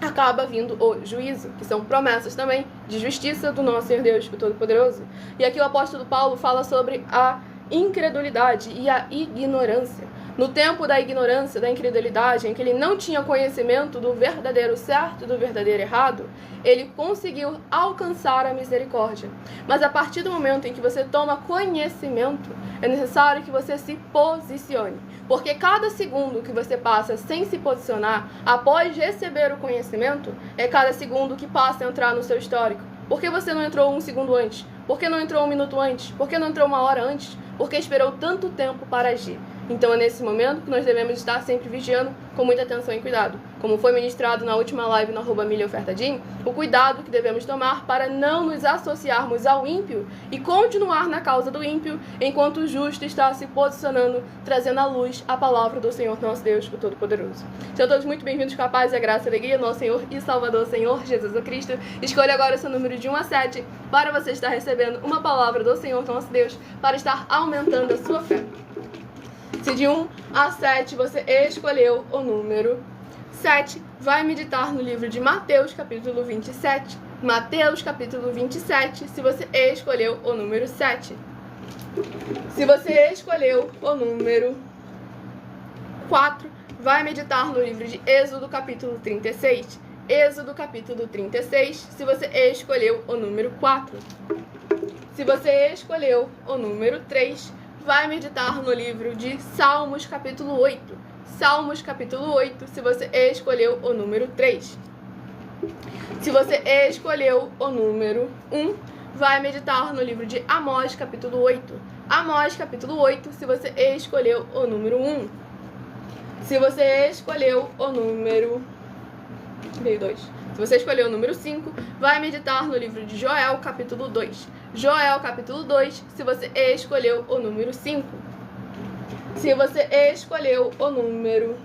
acaba vindo o juízo, que são promessas também de justiça do nosso Senhor Deus, o Todo-Poderoso. E aqui o apóstolo Paulo fala sobre a incredulidade e a ignorância. No tempo da ignorância, da incredulidade, em que ele não tinha conhecimento do verdadeiro certo e do verdadeiro errado, ele conseguiu alcançar a misericórdia. Mas a partir do momento em que você toma conhecimento, é necessário que você se posicione. Porque cada segundo que você passa sem se posicionar, após receber o conhecimento, é cada segundo que passa a entrar no seu histórico. Por que você não entrou 1 segundo antes? Por que não entrou 1 minuto antes? Por que não entrou 1 hora antes? Por que esperou tanto tempo para agir? Então é nesse momento que nós devemos estar sempre vigiando com muita atenção e cuidado. Como foi ministrado na última live no @milhaofertadinho, o cuidado que devemos tomar para não nos associarmos ao ímpio e continuar na causa do ímpio, enquanto o justo está se posicionando, trazendo à luz a palavra do Senhor nosso Deus, o Todo-Poderoso. Sejam todos muito bem-vindos com a paz e a graça e a alegria, nosso Senhor e Salvador, Senhor Jesus Cristo. Escolha agora o seu número de 1 a 7 para você estar recebendo uma palavra do Senhor nosso Deus, para estar aumentando a sua fé. Se de 1 a 7 você escolheu o número 7, vai meditar no livro de Mateus, capítulo 27. Mateus, capítulo 27, se você escolheu o número 7. Se você escolheu o número 4, vai meditar no livro de Êxodo, capítulo 36. Êxodo, capítulo 36, se você escolheu o número 4. Se você escolheu o número 3, vai meditar no livro de Salmos, capítulo 8. Salmos, capítulo 8, se você escolheu o número 3. Se você escolheu o número 1, vai meditar no livro de Amós, capítulo 8. Amós, capítulo 8, se você escolheu o número 1. Se você escolheu o número... Veio 2. Se você escolheu o número 5, vai meditar no livro de Joel, capítulo 2. Joel, capítulo 2, se você escolheu o número 5. Se você escolheu o número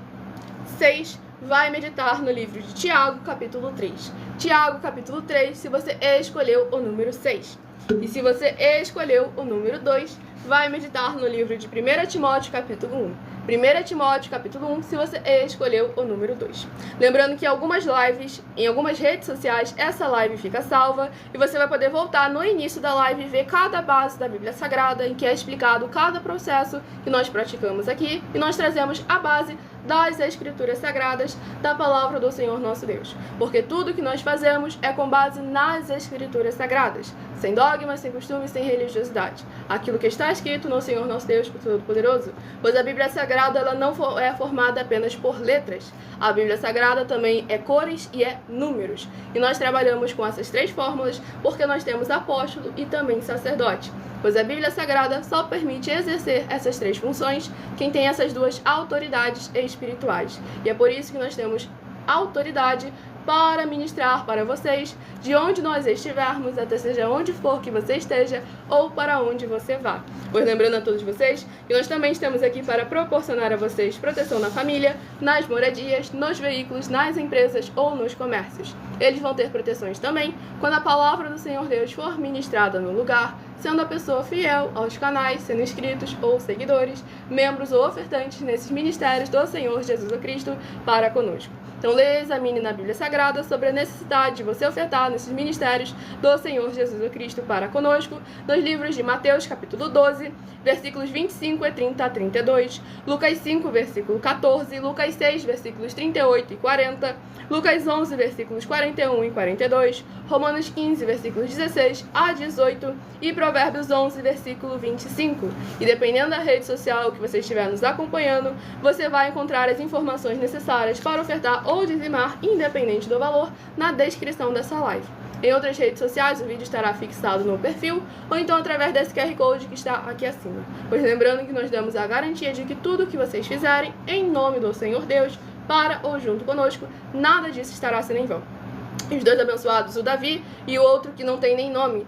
6, vai meditar no livro de Tiago, capítulo 3. Tiago, capítulo 3, se você escolheu o número 6. E se você escolheu o número 2, vai meditar no livro de 1 Timóteo, capítulo 1. 1 Timóteo, capítulo 1, se você escolheu o número 2. Lembrando que em algumas lives, em algumas redes sociais, essa live fica salva e você vai poder voltar no início da live e ver cada base da Bíblia Sagrada, em que é explicado cada processo que nós praticamos aqui, e nós trazemos a base das Escrituras Sagradas, da Palavra do Senhor nosso Deus. Porque tudo que nós fazemos é com base nas Escrituras Sagradas, sem dogmas, sem costumes, sem religiosidade. Aquilo que está escrito no Senhor nosso Deus, o Todo-Poderoso. Pois a Bíblia Sagrada ela não é formada apenas por letras. A Bíblia Sagrada também é cores e é números. E nós trabalhamos com essas 3 fórmulas porque nós temos apóstolo e também sacerdote. Pois a Bíblia Sagrada só permite exercer essas 3 funções quem tem essas 2 autoridades espirituais. E é por isso que nós temos autoridade para ministrar para vocês, de onde nós estivermos, até seja onde for que você esteja ou para onde você vá. Pois lembrando a todos vocês que nós também estamos aqui para proporcionar a vocês proteção na família, nas moradias, nos veículos, nas empresas ou nos comércios. Eles vão ter proteções também quando a palavra do Senhor Deus for ministrada no lugar, sendo a pessoa fiel aos canais, sendo inscritos ou seguidores, membros ou ofertantes nesses ministérios do Senhor Jesus Cristo para conosco. Então, leia e examine na Bíblia Sagrada sobre a necessidade de você ofertar nesses ministérios do Senhor Jesus Cristo para conosco, nos livros de Mateus, capítulo 12, versículos 25 e 30 a 32, Lucas 5, versículo 14, Lucas 6, versículos 38 e 40, Lucas 11, versículos 41 e 42, Romanos 15, versículos 16 a 18 e Provérbios 11, versículo 25. E dependendo da rede social que você estiver nos acompanhando, você vai encontrar as informações necessárias para ofertar ou dizimar, independente do valor, na descrição dessa live. Em outras redes sociais, o vídeo estará fixado no perfil, ou então através desse QR Code que está aqui acima. Pois lembrando que nós damos a garantia de que tudo o que vocês fizerem, em nome do Senhor Deus, para ou junto conosco, nada disso estará sendo em vão. E os dois abençoados, o Davi e o outro que não tem nem nome,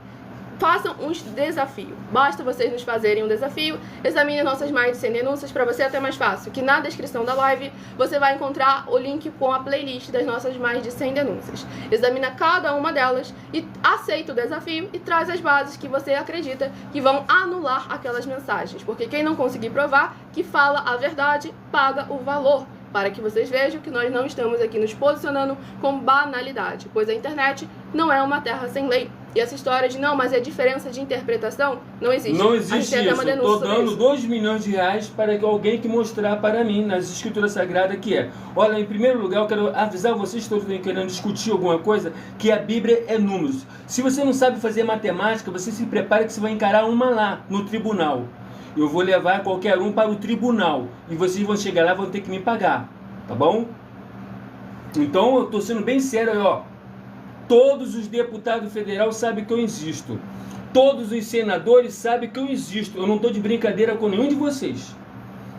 façam um desafio. Basta vocês nos fazerem um desafio. Examine nossas mais de 100 denúncias. Para você é até mais fácil, que na descrição da live você vai encontrar o link com a playlist das nossas mais de 100 denúncias. Examina cada uma delas e aceita o desafio e traz as bases que você acredita que vão anular aquelas mensagens. Porque quem não conseguir provar que fala a verdade, paga o valor. Para que vocês vejam que nós não estamos aqui nos posicionando com banalidade, pois a internet não é uma terra sem lei. E essa história de não, mas é diferença de interpretação, não existe.
Não existe isso. Eu estou dando 2 milhões de reais para que alguém que mostrar para mim nas escrituras sagradas que é. Olha, em primeiro lugar, eu quero avisar vocês todos que estão querendo discutir alguma coisa, que a Bíblia é números. Se você não sabe fazer matemática, você se prepara que você vai encarar uma lá, no tribunal. Eu vou levar qualquer um para o tribunal. E vocês vão chegar lá e vão ter que me pagar. Tá bom? Então, eu estou sendo bem sério, ó. Todos os deputados federais sabem que eu existo. Todos os senadores sabem que eu existo. Eu não estou de brincadeira com nenhum de vocês.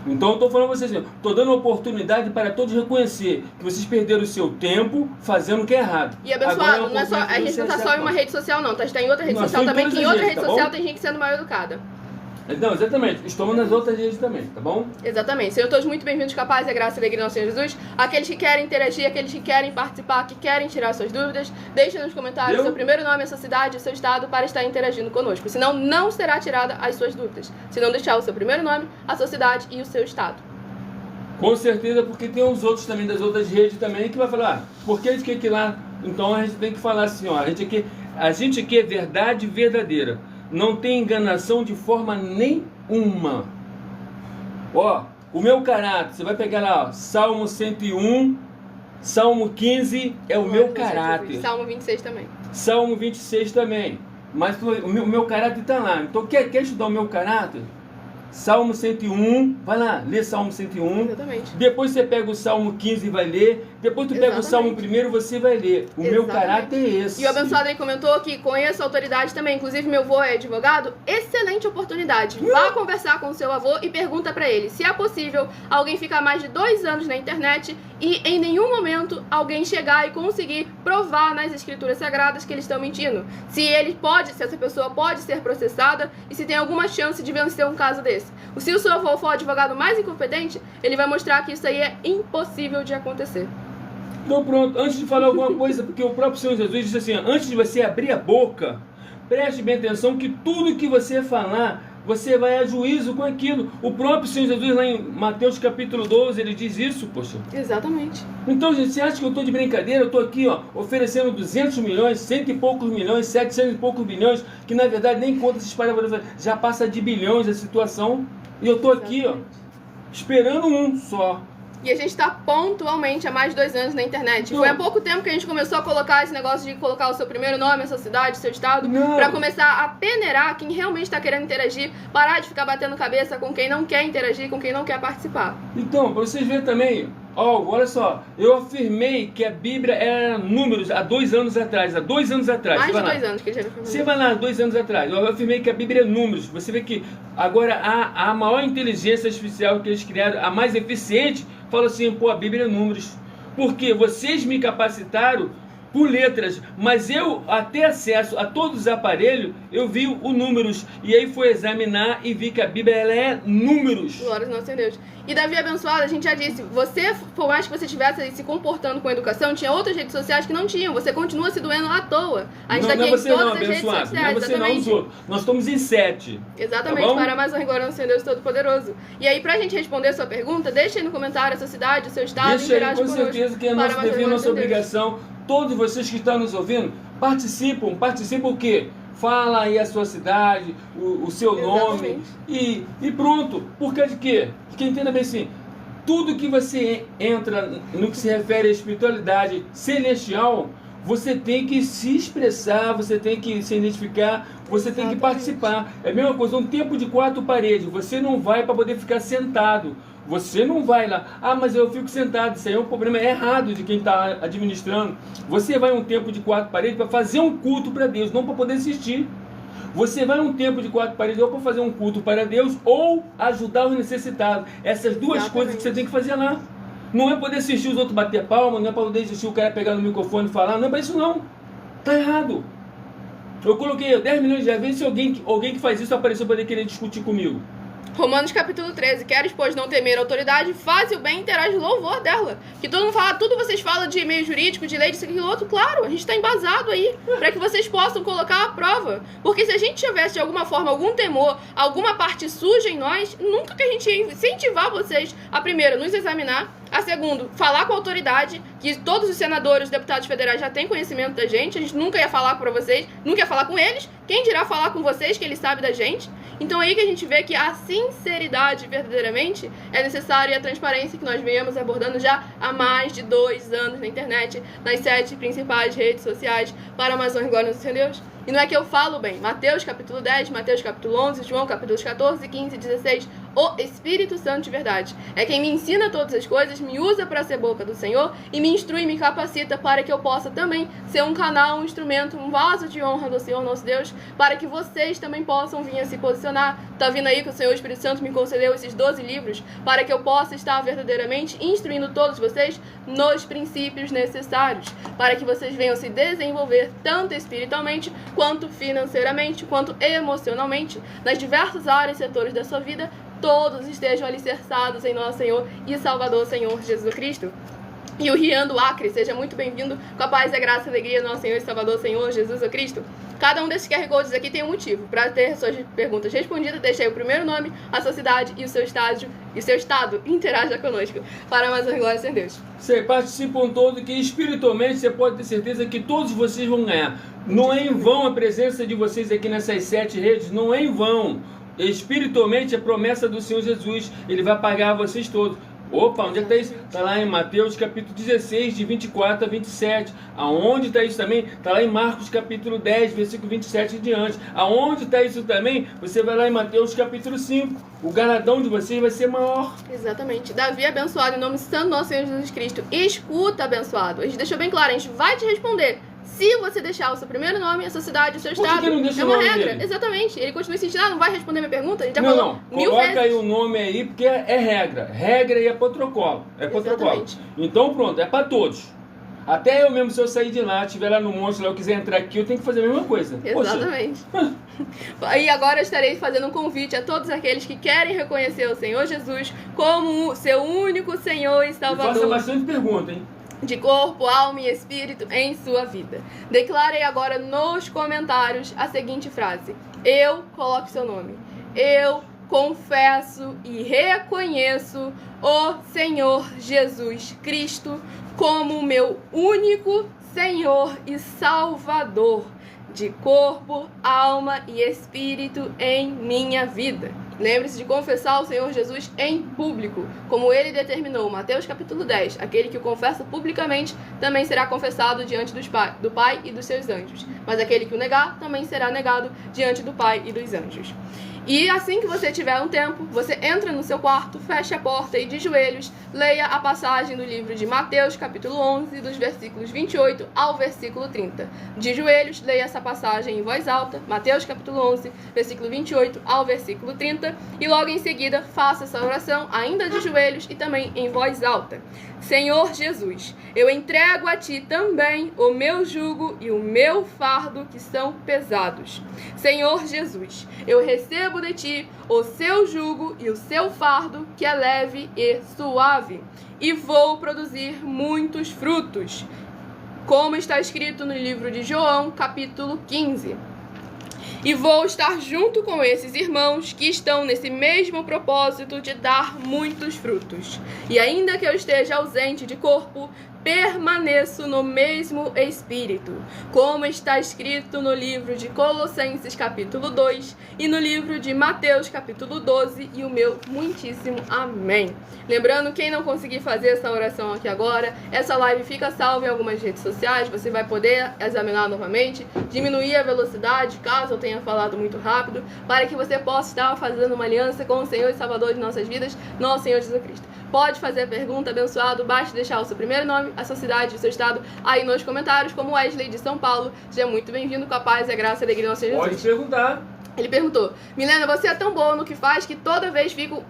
Então, eu estou falando para vocês, estou dando oportunidade para todos reconhecer que vocês perderam o seu tempo fazendo o que é errado.
E abençoado, não é só, a gente não está só em uma rede social, não. Está em outra rede social também, que em outra rede social tem gente sendo mal educada.
Não, exatamente. Estamos nas outras redes também, tá bom?
Exatamente. Sejam todos muito bem-vindos, capazes, a graça e a alegria do nosso Senhor Jesus. Aqueles que querem interagir, aqueles que querem participar, que querem tirar suas dúvidas, deixem nos comentários seu primeiro nome, a sua cidade, o seu estado, para estar interagindo conosco. Senão, não será tirada as suas dúvidas. Se não deixar o seu primeiro nome, a sua cidade e o seu estado.
Com certeza, porque tem os outros também, das outras redes também, que vai falar, por que de que lá? Então, a gente tem que falar assim, ó, a gente aqui é verdade verdadeira. Não tem enganação de forma nenhuma. Ó, o meu caráter, você vai pegar lá, ó, Salmo 101, Salmo 15 é o meu caráter.
Salmo 26 também.
Salmo 26 também. Mas o meu caráter está lá. Então, quer estudar o meu caráter? Salmo 101, vai lá, lê Salmo 101.
Exatamente.
Depois você pega o Salmo 15 e vai ler. Depois tu pega o Salmo 1, você vai ler. O meu caráter é esse.
E o abençoado aí comentou que conheço a autoridade também. Inclusive, meu avô é advogado. Excelente oportunidade. Vá conversar com o seu avô e pergunta pra ele se é possível alguém ficar mais de 2 anos na internet e em nenhum momento alguém chegar e conseguir provar nas escrituras sagradas que eles estão mentindo. Se essa pessoa pode ser processada e se tem alguma chance de vencer um caso desse. Se o seu avô for o advogado mais incompetente, ele vai mostrar que isso aí é impossível de acontecer.
Então pronto, antes de falar alguma coisa, porque o próprio Senhor Jesus disse assim, antes de você abrir a boca, preste bem atenção que tudo que você falar, você vai a juízo com aquilo. O próprio Senhor Jesus lá em Mateus capítulo 12, ele diz isso, poxa.
Exatamente.
Então, gente, você acha que eu estou de brincadeira? Eu estou aqui, ó, oferecendo 200 milhões, 100 e poucos milhões, 700 e poucos bilhões, que na verdade nem conta esses parábolas, já passa de bilhões a situação. E eu estou aqui, ó, esperando um só.
E a gente está pontualmente há mais de 2 anos na internet. Não. Foi há pouco tempo que a gente começou a colocar esse negócio de colocar o seu primeiro nome, a sua cidade, o seu estado, para começar a peneirar quem realmente está querendo interagir, parar de ficar batendo cabeça com quem não quer interagir, com quem não quer participar.
Então, para vocês verem também, ó, olha só, eu afirmei que a Bíblia era números há 2 anos atrás,
Mais de 2 anos que ele já afirmou.
Você vai lá, 2 anos atrás, eu afirmei que a Bíblia é números. Você vê que agora a maior inteligência artificial que eles criaram, a mais eficiente, fala assim, pô, a Bíblia é números. Porque vocês me capacitaram por letras, mas eu, até acesso a todos os aparelhos, eu vi o números. E aí fui examinar e vi que a Bíblia ela é números.
Glória ao nosso Deus. E Davi abençoado, a gente já disse, você, por mais que você estivesse se comportando com educação, tinha outras redes sociais que não tinham. Você continua se doendo à toa. A gente está aqui em todas as redes sociais.
Não é você não, os outros. Nós estamos em 7.
Exatamente, tá, para mais uma glória ao nosso Deus Todo-Poderoso. E aí, pra gente responder a sua pergunta, deixa aí no comentário a sua cidade, o seu estado,
deixa aí, com certeza que é nosso dever, nossa obrigação. Todos vocês que estão nos ouvindo, participam o quê? Fala aí a sua cidade, o seu nome e pronto. Por causa de quê? Porque entenda bem assim, tudo que você entra no que se refere à espiritualidade celestial, você tem que se expressar, você tem que se identificar, você tem que participar. É a mesma coisa, um tempo de 4 paredes, você não vai para poder ficar sentado. Você não vai lá, mas eu fico sentado, isso aí é um problema errado de quem está administrando. Você vai um tempo de 4 paredes para fazer um culto para Deus, não para poder assistir. Você vai um tempo de 4 paredes ou para fazer um culto para Deus ou ajudar os necessitados. Essas duas coisas que você tem que fazer lá. Não é poder assistir os outros bater palma, não é poder assistir o cara pegar no microfone e falar, não é para isso não. Tá errado. Eu coloquei 10 milhões de reais, se alguém que faz isso apareceu para querer discutir comigo.
Romanos capítulo 13, queres, pois, não temer a autoridade, faz o bem e terás louvor dela. Que todo mundo fala, tudo vocês falam de meio jurídico, de lei, disso, aquilo, outro, claro, a gente tá embasado aí, para que vocês possam colocar à prova. Porque se a gente tivesse, de alguma forma, algum temor, alguma parte suja em nós, nunca que a gente ia incentivar vocês a, primeiro, nos examinar, a segundo, falar com a autoridade, que todos os senadores, os deputados federais já têm conhecimento da gente nunca ia falar para vocês, nunca ia falar com eles, quem dirá falar com vocês, que eles sabem da gente. Então aí que a gente vê que a sinceridade verdadeiramente é necessária e a transparência que nós viemos abordando já há mais de 2 anos na internet, nas 7 principais redes sociais para mais honra e glória do Senhor Deus. E não é que eu falo bem. Mateus capítulo 10, Mateus capítulo 11, João capítulos 14, 15, 16. O Espírito Santo de verdade é quem me ensina todas as coisas, me usa para ser boca do Senhor e me instrui, me capacita para que eu possa também ser um canal, um instrumento, um vaso de honra do Senhor nosso Deus, para que vocês também possam vir a se posicionar. Tá vindo aí que o Senhor Espírito Santo me concedeu esses 12 livros para que eu possa estar verdadeiramente instruindo todos vocês nos princípios necessários, para que vocês venham se desenvolver tanto espiritualmente, quanto financeiramente, quanto emocionalmente, nas diversas áreas e setores da sua vida, todos estejam alicerçados em nosso Senhor e Salvador, Senhor Jesus Cristo. E o Rian do Acre, seja muito bem-vindo, com a paz, a graça e a alegria do nosso Senhor e Salvador, Senhor Jesus Cristo. Cada um desses QR Codes aqui tem um motivo. Para ter suas perguntas respondidas, deixe aí o primeiro nome, a sua cidade e o seu estado. Interaja conosco. Para mais uma glória sem Deus.
Você participam todos, que espiritualmente você pode ter certeza que todos vocês vão ganhar. Não é em vão a presença de vocês aqui nessas 7 redes, não é em vão. Espiritualmente, a promessa do Senhor Jesus, Ele vai pagar vocês todos. Opa, onde é que está isso? Está lá em Mateus capítulo 16, de 24 a 27. Aonde está isso também? Está lá em Marcos capítulo 10, versículo 27 e diante. Aonde está isso também? Você vai lá em Mateus capítulo 5. O galardão de vocês vai ser maior.
Exatamente. Davi abençoado em nome santo do nosso Senhor Jesus Cristo. Escuta, abençoado. A gente deixou bem claro, a gente vai te responder. Se você deixar o seu primeiro nome, a sua cidade, o seu estado, é uma regra. Dele? Exatamente. Ele continua insistindo, não vai responder minha pergunta? Ele já falou mil vezes.
Coloca aí o nome aí, porque é regra. Regra e é protocolo. É protocolo. Então pronto, é para todos. Até eu mesmo, se eu sair de lá, estiver lá no monte, eu quiser entrar aqui, eu tenho que fazer a mesma coisa.
Exatamente. E agora eu estarei fazendo um convite a todos aqueles que querem reconhecer o Senhor Jesus como seu único Senhor e Salvador.
Faça bastante pergunta, hein?
De corpo, alma e espírito em sua vida. Declarei agora nos comentários a seguinte frase. Coloque seu nome. Eu confesso e reconheço o Senhor Jesus Cristo como meu único Senhor e Salvador de corpo, alma e espírito em minha vida. Lembre-se de confessar o Senhor Jesus em público, como ele determinou, Mateus capítulo 10. Aquele que o confessa publicamente também será confessado diante do Pai e dos seus anjos. Mas aquele que o negar também será negado diante do Pai e dos anjos. E assim que você tiver um tempo, você entra no seu quarto, fecha a porta e de joelhos, leia a passagem do livro de Mateus, capítulo 11, dos versículos 28 ao versículo 30. De joelhos, leia essa passagem em voz alta, Mateus, capítulo 11, versículo 28 ao versículo 30, e logo em seguida, faça essa oração, ainda de joelhos e também em voz alta. Senhor Jesus, eu entrego a Ti também o meu jugo e o meu fardo que são pesados. Senhor Jesus, eu recebo de Ti o seu jugo e o seu fardo que é leve e suave, e vou produzir muitos frutos, como está escrito no livro de João, capítulo 15. E vou estar junto com esses irmãos que estão nesse mesmo propósito de dar muitos frutos. E ainda que eu esteja ausente de corpo, permaneço no mesmo Espírito, como está escrito no livro de Colossenses capítulo 2 e no livro de Mateus capítulo 12, e o meu muitíssimo amém. Lembrando, quem não conseguir fazer essa oração aqui agora, essa live fica salva em algumas redes sociais, você vai poder examinar novamente, diminuir a velocidade, caso eu tenha falado muito rápido, para que você possa estar fazendo uma aliança com o Senhor e Salvador de nossas vidas, nosso Senhor Jesus Cristo. Pode fazer a pergunta, abençoado, basta deixar o seu primeiro nome, a sua cidade, o seu estado, aí nos comentários, como Wesley de São Paulo. Seja muito bem-vindo, com a paz, a graça e a alegria do nosso Jesus.
Pode perguntar.
Ele perguntou, Milena, você é tão boa no que faz que toda vez fico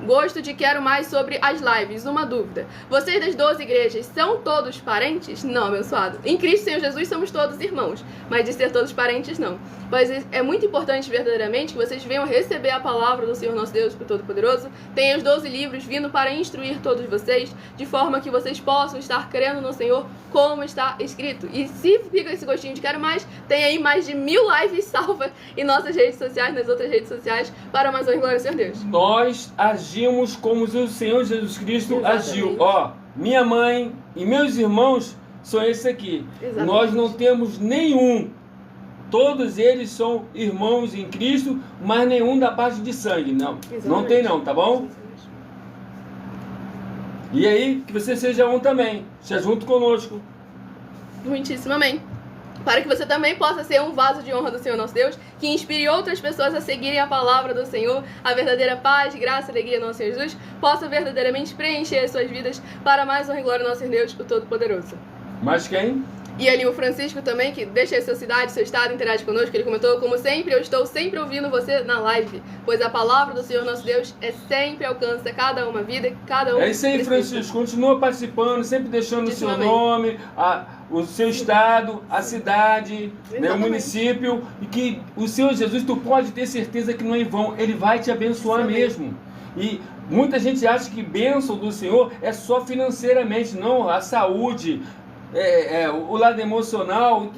Gosto de quero mais sobre as lives. Uma dúvida. Vocês das 12 igrejas são todos parentes? Não, abençoado. Em Cristo Senhor Jesus somos todos irmãos, mas de ser todos parentes, não. Mas é muito importante verdadeiramente que vocês venham receber a palavra do Senhor nosso Deus Todo-Poderoso. Tem os 12 livros vindo para instruir todos vocês, de forma que vocês possam estar crendo no Senhor como está escrito. E se fica esse gostinho de quero mais, tem aí mais de 1000 lives salvas em nossas redes sociais, nas outras redes sociais, para mais honra e glória ao Senhor Deus.
Nós agimos como o Senhor Jesus Cristo agiu. Ó, minha mãe e meus irmãos são esses aqui.
Exatamente.
Nós não temos nenhum. Todos eles são irmãos em Cristo, mas nenhum da parte de sangue. Não,
Exatamente.
não tem não, tá bom? E aí, que você seja um também. Seja junto conosco.
Muitíssimo amém. Para que você também possa ser um vaso de honra do Senhor nosso Deus, que inspire outras pessoas a seguirem a palavra do Senhor, a verdadeira paz, graça e alegria do nosso Senhor Jesus, possa verdadeiramente preencher as suas vidas para mais honra e glória do nosso Deus, o Todo-Poderoso.
Mas quem?
E ali o Francisco também, que deixa aí sua cidade, seu estado, interage conosco, ele comentou, como sempre, eu estou sempre ouvindo você na live, pois a palavra do Senhor nosso Deus sempre alcança cada uma vida, cada um.
É isso aí, Francisco, continua participando, sempre deixando o seu nome, o seu estado, a cidade, né, o município, e que o Senhor Jesus, tu pode ter certeza que não é em vão, Ele vai te abençoar mesmo. E muita gente acha que bênção do Senhor é só financeiramente, não, a saúde, o lado emocional,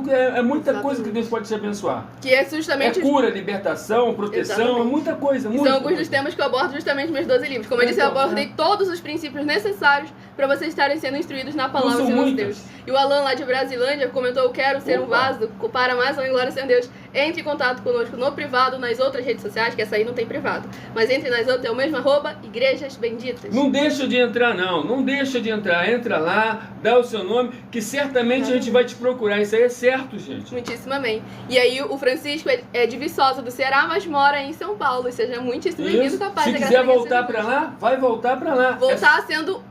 é muita coisa que Deus pode te abençoar.
Que é justamente...
É cura, libertação, proteção, é muita coisa.
E são alguns dos temas que eu abordo justamente nos meus 12 livros. Como eu disse, eu abordei todos os princípios necessários para vocês estarem sendo instruídos na palavra do Senhor nosso Deus. E o Alan lá de Brasilândia comentou, eu quero ser um vaso para mais honra e glória ao Senhor Deus. Entre em contato conosco no privado, nas outras redes sociais, que essa aí não tem privado. Mas entre nas outras, é o mesmo @ Igrejas Benditas.
Não deixa de entrar não, não deixa de entrar. Entra lá, dá o seu nome, que certamente a gente vai te procurar. Isso aí é certo, gente.
Muitíssimo amém. E aí o Francisco é de Viçosa do Ceará, mas mora em São Paulo. E seja muitíssimo bem-vindo, capaz.
Se quiser voltar para lá, vai voltar para lá.
Voltar sendo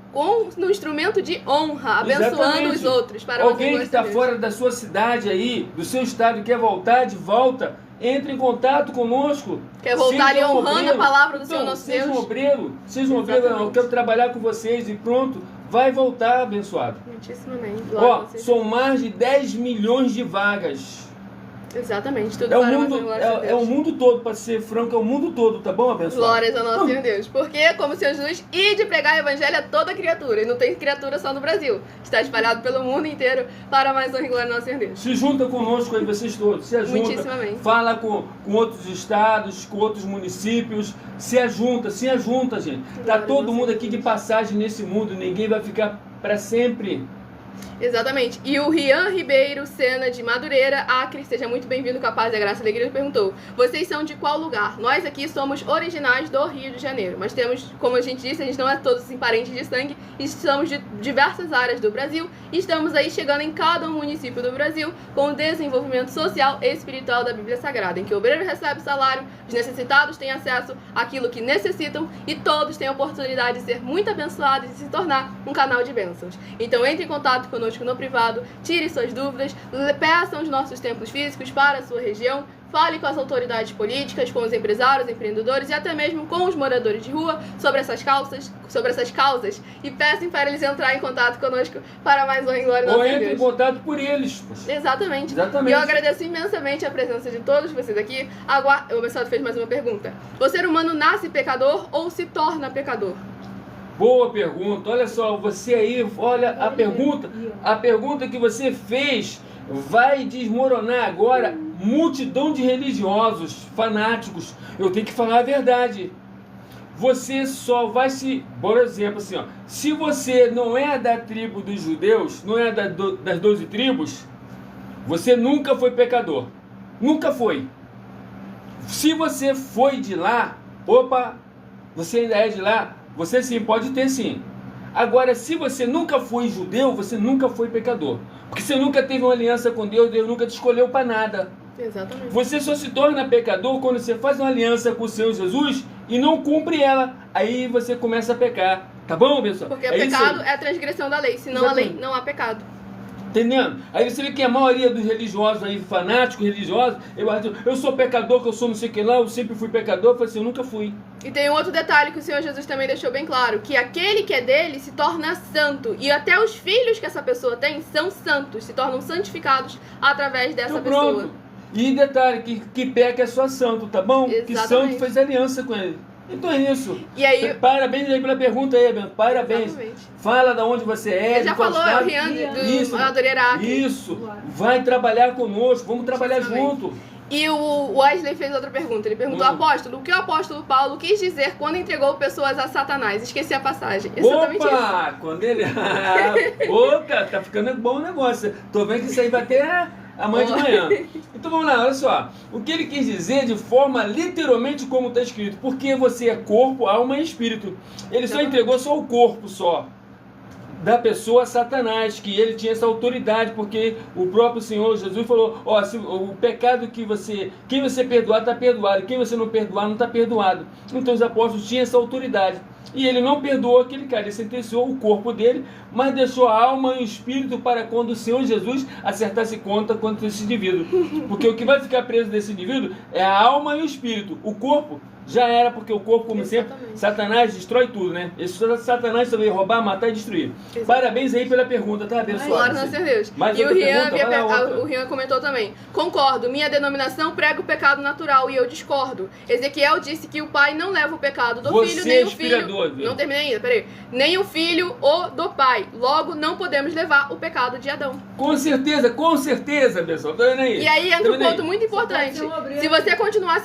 no instrumento de honra, abençoando os outros. Para
alguém que está fora da sua cidade aí, do seu estado, e quer voltar de volta, entre em contato conosco.
Quer voltar ali honrando a palavra do Senhor nosso Deus?
Seja um obreiro, eu quero trabalhar com vocês e pronto, vai voltar abençoado.
Muitíssimo amém.
Ó, são mais de 10 milhões de vagas.
Exatamente, tudo
é o mundo todo, para ser franco, é o mundo todo, tá bom, abençoado?
Glórias ao nosso Senhor Deus. Porque, como o Senhor Jesus, e de pregar o evangelho a toda criatura. E não tem criatura só no Brasil. Está espalhado pelo mundo inteiro para mais honra e glória ao nosso Senhor Deus.
Se junta conosco aí, vocês todos. Se ajunta.
Muitíssimamente.
Fala com outros estados, com outros municípios. Se ajunta, gente. Tá todo mundo aqui de passagem nesse mundo. Ninguém vai ficar para sempre.
Exatamente. E o Rian Ribeiro Sena de Madureira, Acre, seja muito bem-vindo, capaz da graça e alegria, perguntou: vocês são de qual lugar? Nós aqui somos originais do Rio de Janeiro, mas temos, como a gente disse, a gente não é todos assim, parentes de sangue, e somos de diversas áreas do Brasil, e estamos aí chegando em cada município do Brasil com o desenvolvimento social e espiritual da Bíblia Sagrada, em que o obreiro recebe salário, os necessitados têm acesso àquilo que necessitam e todos têm a oportunidade de ser muito abençoados e se tornar um canal de bênçãos. Então entre em contato conosco no privado, tire suas dúvidas, peçam os nossos templos físicos para a sua região, fale com as autoridades políticas, com os empresários, empreendedores e até mesmo com os moradores de rua sobre essas causas e peçam para eles entrar em contato conosco para mais honra e glória do nosso Deus.
Ou entre em contato por eles.
Exatamente. E eu agradeço imensamente a presença de todos vocês aqui. O abençoado fez mais uma pergunta. O ser humano nasce pecador ou se torna pecador?
Boa pergunta. Olha só, você aí, olha a pergunta que você fez vai desmoronar agora multidão de religiosos, fanáticos. Eu tenho que falar a verdade. Você só vai se... Por exemplo, assim, ó, se você não é da tribo dos judeus, não é das 12 tribos, você nunca foi pecador. Nunca foi. Se você foi de lá, você ainda é de lá, você sim, pode ter sim. Agora, se você nunca foi judeu, você nunca foi pecador. Porque você nunca teve uma aliança com Deus, Deus nunca te escolheu para nada.
Exatamente.
Você só se torna pecador quando você faz uma aliança com o Senhor Jesus e não cumpre ela. Aí você começa a pecar. Tá bom, pessoal?
Porque o pecado é a transgressão da lei. Senão a lei não há pecado.
Entendendo? Aí você vê que a maioria dos religiosos aí, fanáticos religiosos, eu sou pecador, que eu sou não sei o que lá, eu sempre fui pecador. Eu falei assim, eu nunca fui.
E tem um outro detalhe que o Senhor Jesus também deixou bem claro, que aquele que é dele se torna santo. E até os filhos que essa pessoa tem são santos, se tornam santificados através dessa
Então, pronto.
pessoa.
E detalhe, que peca é só santo, tá bom?
Exatamente.
Que santo fez aliança com ele. Então é isso.
E aí,
Parabéns aí pela pergunta aí, Bento. Parabéns.
exatamente.
Fala de onde você é.
Ele já
de qual
falou, é o
estado.
Rian do
Isso.
Adorerac.
Isso. Vai trabalhar conosco. Vamos trabalhar
Exatamente.
junto.
E o Wesley fez outra pergunta. Ele perguntou, apóstolo, o que o apóstolo Paulo quis dizer quando entregou pessoas a Satanás? Esqueci a passagem. Exatamente isso.
Opa! Quando ele... Opa, tá ficando bom o negócio. Tô vendo que isso aí vai ter amanhã de manhã. Então vamos lá, olha só. O que ele quis dizer de forma literalmente como está escrito. Porque você é corpo, alma e espírito. Ele só entregou só o corpo só da pessoa a Satanás, que ele tinha essa autoridade, porque o próprio Senhor Jesus falou, ó, se o pecado quem você perdoar está perdoado, quem você não perdoar não está perdoado. Então os apóstolos tinham essa autoridade. E ele não perdoou aquele cara, ele sentenciou o corpo dele, mas deixou a alma e o espírito para quando o Senhor Jesus acertasse conta contra esse indivíduo. Porque o que vai ficar preso desse indivíduo é a alma e o espírito. O corpo já era, porque o corpo, como sempre, Satanás destrói tudo, né? Esse Satanás também roubar, matar e destruir.
Exatamente.
Parabéns aí pela pergunta, tá, abençoado?
Glória a Deus.
Mais
E o
outra
Rian,
pergunta?
o Rian comentou também. Concordo, minha denominação prega o pecado natural e eu discordo. Ezequiel disse que o pai não leva o pecado do filho, nem o filho. Não terminei ainda, peraí. Nem o filho ou do pai. Logo, não podemos levar o pecado de Adão.
Com certeza, pessoal. Tá vendo aí?
E aí entra um
Tá vendo
ponto muito importante. Se você continuar,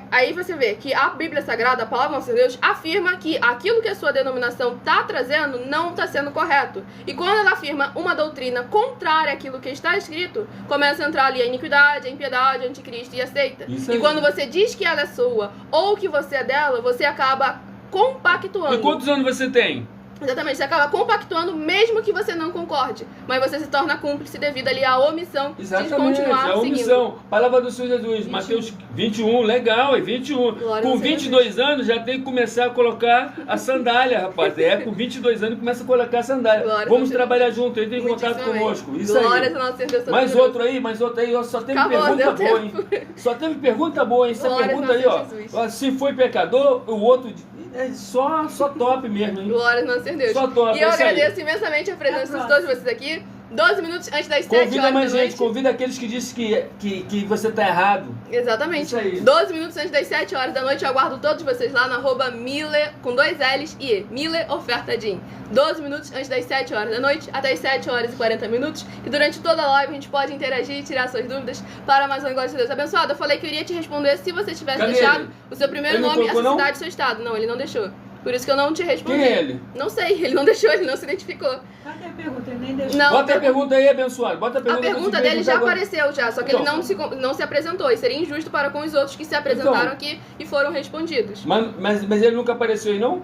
aí você vê que a Bíblia Sagrada, a palavra do nosso Deus, afirma que aquilo que a sua denominação está trazendo não está sendo correto. E quando ela afirma uma doutrina contrária àquilo que está escrito, começa a entrar ali a iniquidade, a impiedade, a anticristo e a seita.
Isso
E
aí.
quando você diz que ela é sua ou que você é dela, você acaba compactuando.
E quantos anos você tem?
Exatamente, você acaba compactuando mesmo que você não concorde. Mas você se torna cúmplice devido ali à omissão de continuar
a omissão.
seguindo.
Palavra do Senhor Jesus, Mateus 21, legal, é 21.
Glória
Com
ao Senhor
22 anos já tem que começar a colocar a sandália, rapaz. Com 22 anos começa a colocar a sandália.
Glória
Vamos
ao
trabalhar junto, entre em contato
Muitíssimo
conosco.
bem.
Isso
Glórias
aí.
ao nosso Senhor Deus
Mais
Todo-Poderoso.
outro aí, ó, só teve
Acabou,
pergunta
deu
boa, hein?
tempo.
Só teve pergunta boa, hein? Essa
Glórias
pergunta
ao
aí,
Senhor
ó.
Jesus.
Ó, se foi pecador, o outro é só top mesmo, hein?
Glória ao nosso Senhor Deus.
Só top,
E eu
é isso aí.
agradeço imensamente a presença de todos vocês aqui. 12 minutos antes das 7
Convida
horas
mais
da
gente,
noite.
convida aqueles que dizem que você tá errado.
Exatamente.
Isso aí.
12 minutos antes das 7 horas da noite, eu aguardo todos vocês lá na @Miller, com 2 L's e E, Miller Oferta Jean. 12 minutos antes das 7 horas da noite, até as 7 horas e 40 minutos. E durante toda a live a gente pode interagir e tirar suas dúvidas para mais um Glória a Deus. Abençoado, eu falei que eu iria te responder se você tivesse
Cadê
deixado
ele?
o seu primeiro
Ele não
nome, a
colocou,
sua
não?
cidade e seu estado. Não, ele não deixou. Por isso que eu não te respondi.
Quem é ele?
Não sei, ele não deixou, ele não se identificou.
Cadê a pergunta? Ele nem deixou.
Não,
Bota a pergunta aí, abençoado. Bota a
a
pergunta.
pergunta
que eu
dele
te
já
pergunto agora.
apareceu já, só que
Então.
ele não se apresentou. E seria injusto para com os outros que se apresentaram aqui e foram respondidos.
Mas ele nunca apareceu aí, não?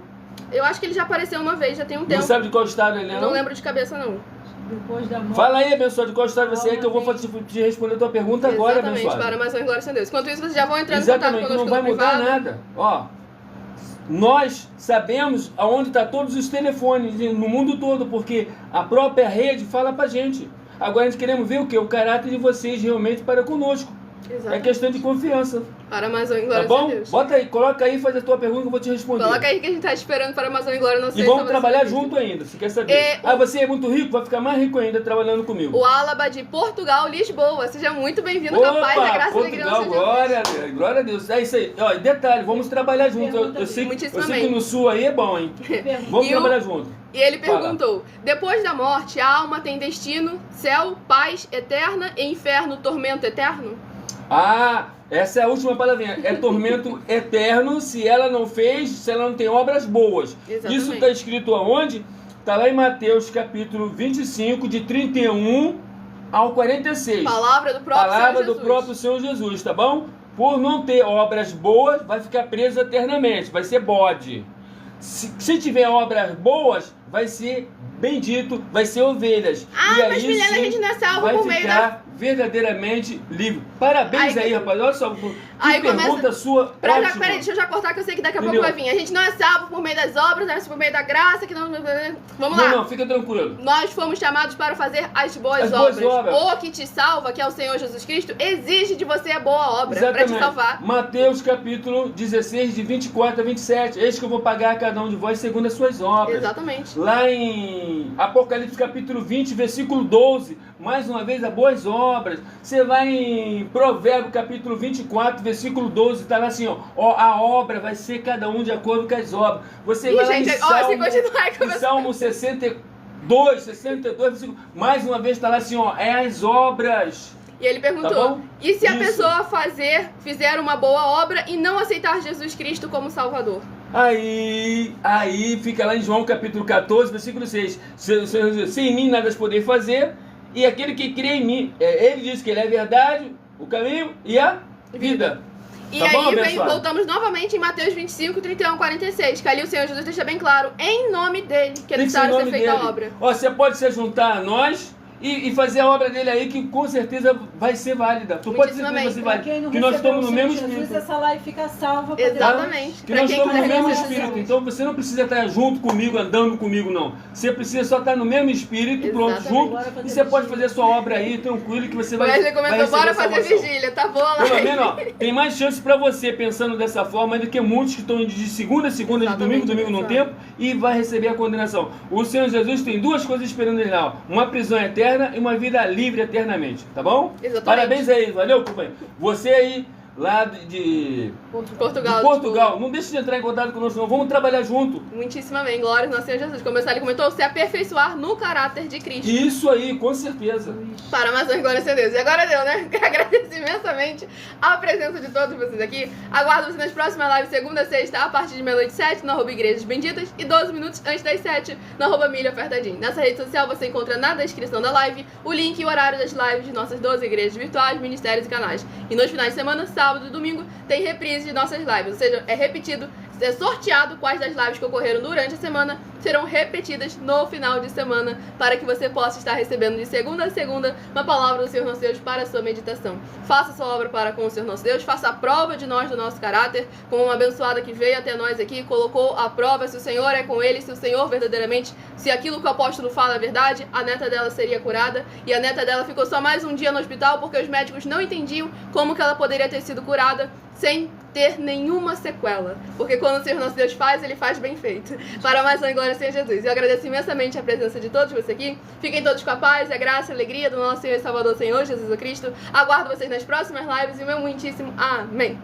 Eu acho que ele já apareceu uma vez, já tem um
Não
tempo.
sabe de qual estado ele é,
Eu
não?
não lembro de cabeça, não.
Depois da morte.
Fala aí, abençoado, de qual estado você é, que eu vou te responder a tua pergunta agora,
Exatamente,
abençoado.
para mais uma glória a Deus. Enquanto isso, vocês já vão entrando em
Exatamente,
contato
não
conosco
vai
no
mudar
privado.
nada. Ó, nós sabemos aonde estão todos os telefones no mundo todo, porque a própria rede fala pra gente. Agora a gente queremos ver o quê? O caráter de vocês realmente para conosco. É
Exatamente.
questão de confiança.
Para mais uma
Tá
glória a
bom?
Deus.
Bota aí, coloca aí, faz a tua pergunta que eu vou te responder.
Coloca aí que a gente tá esperando para mais uma glória, não sei
E
se
vamos
você
trabalhar
vai
junto ainda, se quer saber.
É,
você é muito rico, vai ficar mais rico ainda trabalhando comigo.
O Álaba de Portugal, Lisboa. Seja muito bem-vindo, capaz da graça e alegria do
Portugal,
nosso Deus.
glória a Deus, glória a Deus. É isso aí. Ó, e detalhe, vamos trabalhar junto. Eu sei que no sul aí é bom, hein? Vamos
E
trabalhar junto.
E ele
Fala.
perguntou: depois da morte, a alma tem destino, céu, paz eterna e inferno, tormento eterno?
Ah, essa é a última palavrinha. É tormento eterno se ela não fez, se ela não tem obras boas.
Exatamente.
Isso está escrito aonde? Está lá em Mateus capítulo 25, de 31 ao 46.
Palavra do próprio
Palavra
Senhor
do
Jesus.
próprio Senhor Jesus, tá bom? Por não ter obras boas, vai ficar preso eternamente, vai ser bode. Se tiver obras boas, vai ser bendito, vai ser ovelhas.
Ah,
e
mas
aí
milena, a
sim
gente não é salvo
vai
por meio
ficar verdadeiramente livre. Parabéns aí, rapaz. Olha só, que
aí
pergunta
começa...
sua.
Peraí,
Ótima.
deixa eu já cortar que eu sei que daqui a
Entendeu?
pouco vai vir. A gente não é salvo por meio das obras, é por meio da graça, que não... Vamos lá.
Não, fica tranquilo.
Nós fomos chamados para fazer as boas obras. O que te salva, que é o Senhor Jesus Cristo, exige de você a boa obra para te salvar.
Mateus capítulo 16, de 24 a 27. Eis que eu vou pagar a cada um de vós segundo as suas obras.
Exatamente.
Lá em Apocalipse capítulo 20, versículo 12, mais uma vez, as boas obras. Você vai em Provérbio capítulo 24, versículo 12, está lá assim, ó, a obra vai ser cada um de acordo com as obras. Você vai lá em Salmo 62, versículo, mais uma vez está lá assim, ó, é as obras.
E ele perguntou, e se a pessoa fizer uma boa obra e não aceitar Jesus Cristo como Salvador?
Aí fica lá em João capítulo 14, versículo 6. Se em mim nada podeis fazer, e aquele que crê em mim, ele diz que ele é a verdade, o caminho e a vida.
E aí voltamos novamente em Mateus 25, 31, 46, que ali o Senhor Jesus deixa bem claro, em nome dele, que ele sabe ser feita a obra.
Ó, você pode se juntar a nós e fazer a obra dele aí, que com certeza vai ser válida. Tu pode dizer que vai ser válida. Que nós estamos no mesmo espírito.
Essa live fica salva.
Exatamente.
Que nós estamos no mesmo espírito. Então você não precisa estar junto comigo, andando comigo, não. Você precisa só estar no mesmo espírito, pronto, junto. E você pode fazer a sua obra aí, tranquilo, que você vai.
Mas ele comentou, bora fazer vigília, tá bom lá.
Pelo menos, ó, tem mais chance pra você pensando dessa forma do que muitos que estão de segunda a segunda, de domingo no tempo, e vai receber a condenação. O Senhor Jesus tem duas coisas esperando ele lá: uma prisão eterna e uma vida livre eternamente, tá bom?
Exatamente.
Parabéns aí, valeu, companheiro. Você aí, lá de Portugal, não deixe de entrar em contato conosco, não. Vamos trabalhar junto.
Muitíssimamente, glória ao nosso Senhor Jesus. Como ele comentou, se aperfeiçoar no caráter de Cristo.
Isso aí, com certeza.
Para mais uma glória a Deus. E agora deu, né? Agradeço imensamente a presença de todos vocês aqui. Aguardo vocês nas próximas lives, segunda a sexta, a partir de meia-noite 7, no @ Igrejas Benditas, e 12 minutos antes das 7, no @ Milha Ofertadinho. Nessa rede social você encontra na descrição da live o link e o horário das lives de nossas 12 igrejas virtuais, ministérios e canais. E nos finais de semana, sábado e domingo, tem reprise de nossas lives, ou seja, é repetido, é sorteado quais das lives que ocorreram durante a semana serão repetidas no final de semana, para que você possa estar recebendo de segunda a segunda uma palavra do Senhor nosso Deus para a sua meditação. Faça sua obra para com o Senhor nosso Deus, faça a prova de nós do nosso caráter, como uma abençoada que veio até nós aqui, colocou a prova se o Senhor é com ele, se o Senhor verdadeiramente, se aquilo que o apóstolo fala é verdade, a neta dela seria curada, e a neta dela ficou só mais um dia no hospital porque os médicos não entendiam como que ela poderia ter sido curada sem ter nenhuma sequela. Porque quando o Senhor nosso Deus faz, ele faz bem feito. Para mais uma glória, Senhor Jesus. Eu agradeço imensamente a presença de todos vocês aqui. Fiquem todos com a paz, a graça e a alegria do nosso Senhor e Salvador, Senhor Jesus Cristo. Aguardo vocês nas próximas lives e o meu muitíssimo amém.